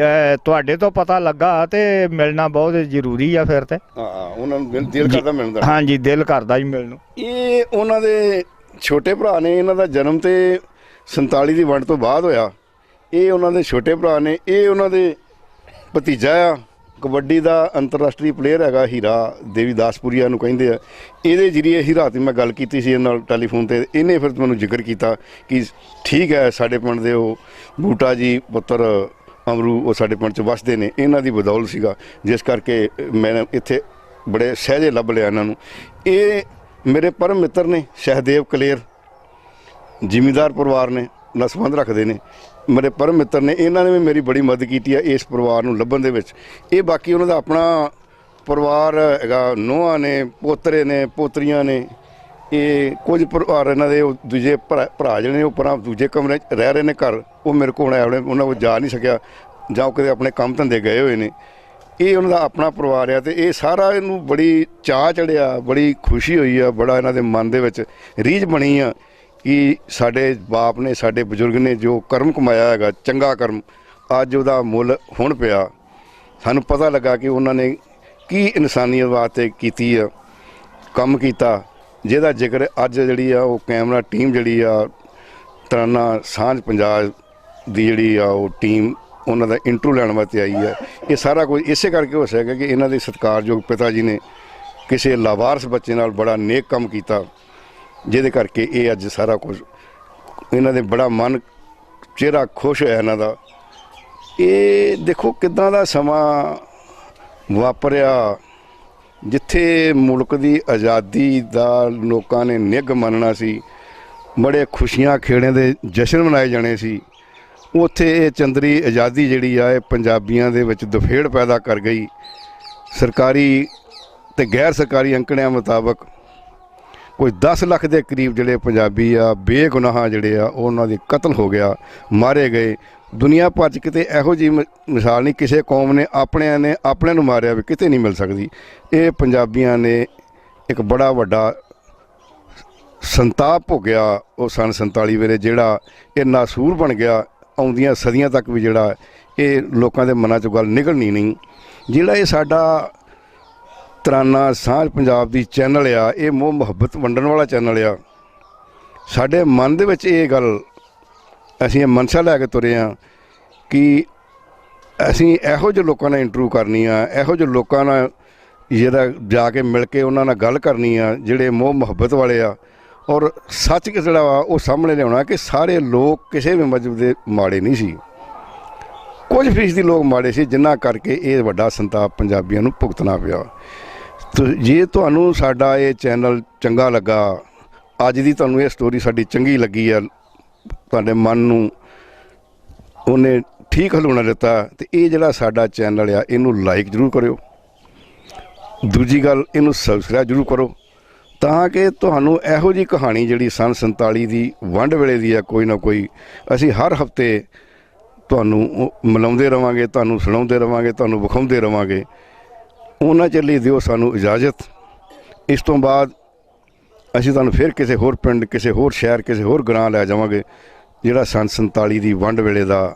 ਤੁਹਾਡੇ ਤੋਂ ਪਤਾ ਲੱਗਾ ਤੇ ਮਿਲਣਾ ਬਹੁਤ ਜ਼ਰੂਰੀ ਆ ਫਿਰ ਤੇ। ਹਾਂ, ਉਹਨਾਂ ਨੂੰ ਦਿਲ ਕਰਦਾ ਮਿਲਣ ਦਾ? ਹਾਂਜੀ, ਦਿਲ ਕਰਦਾ ਜੀ ਮਿਲਣ ਨੂੰ। ਇਹ ਉਹਨਾਂ ਦੇ ਛੋਟੇ ਭਰਾ ਨੇ, ਇਹਨਾਂ ਦਾ ਜਨਮ ਤੇ 47 ਦੀ ਵੰਡ ਤੋਂ ਬਾਅਦ ਹੋਇਆ। ਇਹ ਉਹਨਾਂ ਦੇ ਛੋਟੇ ਭਰਾ ਨੇ, ਇਹ ਉਹਨਾਂ ਦੇ ਭਤੀਜਾ ਆ ਕਬੱਡੀ ਦਾ ਅੰਤਰਰਾਸ਼ਟਰੀ ਪਲੇਅਰ ਹੈਗਾ ਹੀਰਾ ਦੇਵੀਦਾਸਪੁਰੀਆ ਨੂੰ ਕਹਿੰਦੇ ਆ। ਇਹਦੇ ਜ਼ਰੀਏ ਹੀ ਰਾਤ ਮੈਂ ਗੱਲ ਕੀਤੀ ਸੀ ਇਹਨਾਂ ਨਾਲ ਟੈਲੀਫੋਨ ਤੇ। ਇਹਨੇ ਫਿਰ ਮੈਨੂੰ ਜ਼ਿਕਰ ਕੀਤਾ ਕਿ ਠੀਕ ਹੈ ਸਾਡੇ ਪਿੰਡ ਦੇ ਉਹ ਬੂਟਾ ਜੀ ਪੁੱਤਰ ਅਮਰੂ ਉਹ ਸਾਡੇ ਪਿੰਡ 'ਚ ਵੱਸਦੇ ਨੇ, ਇਹਨਾਂ ਦੀ ਬਦੌਲਤ ਸੀਗਾ ਜਿਸ ਕਰਕੇ ਮੈਂ ਇੱਥੇ ਬੜੇ ਸਹਿਜੇ ਲੱਭ ਲਿਆ ਇਹਨਾਂ ਨੂੰ। ਇਹ ਮੇਰੇ ਪਰਮ ਮਿੱਤਰ ਨੇ, ਸਹਿਦੇਵ ਕਲੇਰ ਜ਼ਿਮੀਂਦਾਰ ਪਰਿਵਾਰ ਨੇ, ਨਾਲ ਸੰਬੰਧ ਰੱਖਦੇ ਨੇ, ਮੇਰੇ ਪਰਮ ਮਿੱਤਰ ਨੇ। ਇਹਨਾਂ ਨੇ ਵੀ ਮੇਰੀ ਬੜੀ ਮਦਦ ਕੀਤੀ ਹੈ ਇਸ ਪਰਿਵਾਰ ਨੂੰ ਲੱਭਣ ਦੇ ਵਿੱਚ। ਇਹ ਬਾਕੀ ਉਹਨਾਂ ਦਾ ਆਪਣਾ ਪਰਿਵਾਰ ਹੈਗਾ, ਨੂੰਹਾਂ ਨੇ, ਪੋਤਰੇ ਨੇ, ਪੋਤਰੀਆਂ ਨੇ। ਇਹ ਕੁਝ ਪਰਿਵਾਰ ਇਹਨਾਂ ਦੇ ਉਹ ਦੂਜੇ ਭਰਾ ਜਿਹੜੇ ਨੇ ਉਹ ਪਰਾਂ ਦੂਜੇ ਕਮਰੇ 'ਚ ਰਹਿ ਰਹੇ ਨੇ ਘਰ, ਉਹ ਮੇਰੇ ਕੋਲ ਆਏ ਹੋਣੇ, ਉਹਨਾਂ ਕੋਲ ਜਾ ਨਹੀਂ ਸਕਿਆ ਜਾਂ ਉਹ ਕਿਤੇ ਆਪਣੇ ਕੰਮ ਧੰਦੇ ਗਏ ਹੋਏ ਨੇ। ਇਹ ਉਹਨਾਂ ਦਾ ਆਪਣਾ ਪਰਿਵਾਰ ਆ ਤੇ ਇਹ ਸਾਰਾ ਇਹਨੂੰ ਬੜੀ ਚਾਅ ਚੜਿਆ, ਬੜੀ ਖੁਸ਼ੀ ਹੋਈ ਆ, ਬੜਾ ਇਹਨਾਂ ਦੇ ਮਨ ਦੇ ਵਿੱਚ ਰੀਝ ਬਣੀ ਆ ਕਿ ਸਾਡੇ ਬਾਪ ਨੇ, ਸਾਡੇ ਬਜ਼ੁਰਗ ਨੇ ਜੋ ਕਰਮ ਕਮਾਇਆ ਹੈਗਾ, ਚੰਗਾ ਕਰਮ, ਅੱਜ ਉਹਦਾ ਮੁੱਲ ਹੁਣ ਪਿਆ। ਸਾਨੂੰ ਪਤਾ ਲੱਗਾ ਕਿ ਉਹਨਾਂ ਨੇ ਕੀ ਇਨਸਾਨੀਅਤ ਵਾਸਤੇ ਕੀਤੀ ਆ, ਕੰਮ ਕੀਤਾ, ਜਿਹਦਾ ਜ਼ਿਕਰ ਅੱਜ ਜਿਹੜੀ ਆ ਉਹ ਕੈਮਰਾ ਟੀਮ ਜਿਹੜੀ ਆ ਤਰਾਨਾ ਸਾਂਝ ਪੰਜਾਬ ਦੀ ਜਿਹੜੀ ਆ ਉਹ ਟੀਮ ਉਹਨਾਂ ਦਾ ਇੰਟਰਵਿਊ ਲੈਣ ਵਾਸਤੇ ਆਈ ਹੈ। ਇਹ ਸਾਰਾ ਕੁਝ ਇਸੇ ਕਰਕੇ ਹੋ ਸਕਿਆ ਕਿ ਇਹਨਾਂ ਦੇ ਸਤਿਕਾਰਯੋਗ ਪਿਤਾ ਜੀ ਨੇ ਕਿਸੇ ਲਾਵਾਰਸ ਬੱਚੇ ਨਾਲ ਬੜਾ ਨੇਕ ਕੰਮ ਕੀਤਾ, ਜਿਹਦੇ ਕਰਕੇ ਇਹ ਅੱਜ ਸਾਰਾ ਕੁਝ ਇਹਨਾਂ ਦੇ ਬੜਾ ਮਨ ਚਿਹਰਾ ਖੁਸ਼ ਹੋਇਆ ਇਹਨਾਂ ਦਾ। ਇਹ ਦੇਖੋ ਕਿੱਦਾਂ ਦਾ ਸਮਾਂ ਵਾਪਰਿਆ ਜਿੱਥੇ ਮੁਲਕ ਦੀ ਆਜ਼ਾਦੀ ਦਾ ਲੋਕਾਂ ਨੇ ਨਿੱਘ ਮੰਨਣਾ ਸੀ, ਬੜੇ ਖੁਸ਼ੀਆਂ ਖੇੜਿਆਂ ਦੇ ਜਸ਼ਨ ਮਨਾਏ ਜਾਣੇ ਸੀ, ਉੱਥੇ ਇਹ ਚੰਦਰੀ ਆਜ਼ਾਦੀ ਜਿਹੜੀ ਆ ਇਹ ਪੰਜਾਬੀਆਂ ਦੇ ਵਿੱਚ ਦੁਫੇੜ ਪੈਦਾ ਕਰ ਗਈ। ਸਰਕਾਰੀ ਤੇ ਗੈਰ ਸਰਕਾਰੀ ਅੰਕੜਿਆਂ ਮੁਤਾਬਕ ਕੋਈ 10 ਲੱਖ ਦੇ ਕਰੀਬ ਜਿਹੜੇ ਪੰਜਾਬੀ ਆ ਬੇਗੁਨਾਹ ਜਿਹੜੇ ਆ ਉਹਨਾਂ ਦੇ ਕਤਲ ਹੋ ਗਿਆ, ਮਾਰੇ ਗਏ। ਦੁਨੀਆ ਭਰ 'ਚ ਕਿਤੇ ਇਹੋ ਜਿਹੀ ਮਿਸਾਲ ਨਹੀਂ, ਕਿਸੇ ਕੌਮ ਨੇ ਆਪਣਿਆਂ ਨੂੰ ਮਾਰਿਆ ਵੀ ਕਿਤੇ ਨਹੀਂ ਮਿਲ ਸਕਦੀ। ਇਹ ਪੰਜਾਬੀਆਂ ਨੇ ਇੱਕ ਬੜਾ ਵੱਡਾ ਸੰਤਾਪ ਭੋਗਿਆ ਉਹ ਸਨ 47 ਵੇਲੇ, ਜਿਹੜਾ ਇਹ ਨਾਸੂਰ ਬਣ ਗਿਆ। ਆਉਂਦੀਆਂ ਸਦੀਆਂ ਤੱਕ ਵੀ ਜਿਹੜਾ ਇਹ ਲੋਕਾਂ ਦੇ ਮਨਾਂ 'ਚੋਂ ਗੱਲ ਨਿਕਲਣੀ ਨਹੀਂ। ਜਿਹੜਾ ਇਹ ਸਾਡਾ ਤਰਾਨਾ ਸਾਂਝ ਪੰਜਾਬ ਦੀ ਚੈਨਲ ਆ, ਇਹ ਮੋਹ ਮੁਹੱਬਤ ਵੰਡਣ ਵਾਲਾ ਚੈਨਲ ਆ। ਸਾਡੇ ਮਨ ਦੇ ਵਿੱਚ ਇਹ ਗੱਲ, ਅਸੀਂ ਇਹ ਮਨਸ਼ਾ ਲੈ ਕੇ ਤੁਰੇ ਹਾਂ ਕਿ ਅਸੀਂ ਇਹੋ ਜਿਹੇ ਲੋਕਾਂ ਨਾਲ ਇੰਟਰਵਿਊ ਕਰਨੀ ਆ, ਇਹੋ ਜਿਹੇ ਲੋਕਾਂ ਨਾਲ ਜਿਹੜਾ ਜਾ ਕੇ ਮਿਲ ਕੇ ਉਹਨਾਂ ਨਾਲ ਗੱਲ ਕਰਨੀ ਆ ਜਿਹੜੇ ਮੋਹ ਮੁਹੱਬਤ ਵਾਲੇ ਆ, ਔਰ ਸੱਚ ਜਿਹੜਾ ਵਾ ਉਹ ਸਾਹਮਣੇ ਲਿਆਉਣਾ ਕਿ ਸਾਰੇ ਲੋਕ ਕਿਸੇ ਵੀ ਮਜ਼ਹਬ ਦੇ ਮਾੜੇ ਨਹੀਂ ਸੀ, ਕੁਝ ਫੀਸਦੀ ਲੋਕ ਮਾੜੇ ਸੀ, ਜਿਨ੍ਹਾਂ ਕਰਕੇ ਇਹ ਵੱਡਾ ਸੰਤਾਪ ਪੰਜਾਬੀਆਂ ਨੂੰ ਭੁਗਤਣਾ ਪਿਆ। ਜੇ ਤੁਹਾਨੂੰ ਸਾਡਾ ਇਹ ਚੈਨਲ ਚੰਗਾ ਲੱਗਾ, ਅੱਜ ਦੀ ਤੁਹਾਨੂੰ ਇਹ ਸਟੋਰੀ ਸਾਡੀ ਚੰਗੀ ਲੱਗੀ ਆ, ਤੁਹਾਡੇ ਮਨ ਨੂੰ ਉਹਨੇ ਠੀਕ ਹਲੂਣਾ ਦਿੱਤਾ, ਤੇ ਇਹ ਜਿਹੜਾ ਸਾਡਾ ਚੈਨਲ ਆ ਇਹਨੂੰ ਲਾਈਕ ਜ਼ਰੂਰ ਕਰਿਓ। ਦੂਜੀ ਗੱਲ, ਇਹਨੂੰ ਸਬਸਕ੍ਰਾਈਬ ਜ਼ਰੂਰ ਕਰੋ ਤਾਂ ਕਿ ਤੁਹਾਨੂੰ ਇਹੋ ਜਿਹੀ ਕਹਾਣੀ ਜਿਹੜੀ ਸਨ 47 ਦੀ ਵੰਡ ਵੇਲੇ ਦੀ ਆ ਕੋਈ ਨਾ ਕੋਈ ਅਸੀਂ ਹਰ ਹਫ਼ਤੇ ਤੁਹਾਨੂੰ ਮਿਲਾਉਂਦੇ ਰਵਾਂਗੇ, ਤੁਹਾਨੂੰ ਸੁਣਾਉਂਦੇ ਰਵਾਂਗੇ, ਤੁਹਾਨੂੰ ਵਿਖਾਉਂਦੇ ਰਵਾਂਗੇ। ਉਹਨਾਂ ਚਿਰ ਲਈ ਦਿਓ ਸਾਨੂੰ ਇਜਾਜ਼ਤ। ਇਸ ਤੋਂ ਬਾਅਦ ਅਸੀਂ ਤੁਹਾਨੂੰ ਫਿਰ ਕਿਸੇ ਹੋਰ ਪਿੰਡ, ਕਿਸੇ ਹੋਰ ਸ਼ਹਿਰ, ਕਿਸੇ ਹੋਰ ਗ੍ਰਾਂ ਲੈ ਜਾਵਾਂਗੇ ਜਿਹੜਾ ਸਨ 47 ਦੀ ਵੰਡ ਵੇਲੇ ਦਾ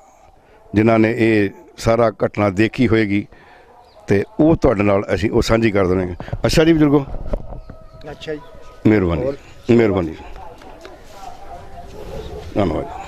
ਜਿਨ੍ਹਾਂ ਨੇ ਇਹ ਸਾਰਾ ਘਟਨਾ ਦੇਖੀ ਹੋਏਗੀ, ਤੇ ਉਹ ਤੁਹਾਡੇ ਨਾਲ ਅਸੀਂ ਉਹ ਸਾਂਝੀ ਕਰ ਦੇਵਾਂਗੇ। ਅੱਛਾ ਜੀ ਬਜ਼ੁਰਗੋ, ਅੱਛਾ ਜੀ, ਮਿਹਰਬਾਨੀ, ਮਿਹਰਬਾਨੀ, ਧੰਨਵਾਦ।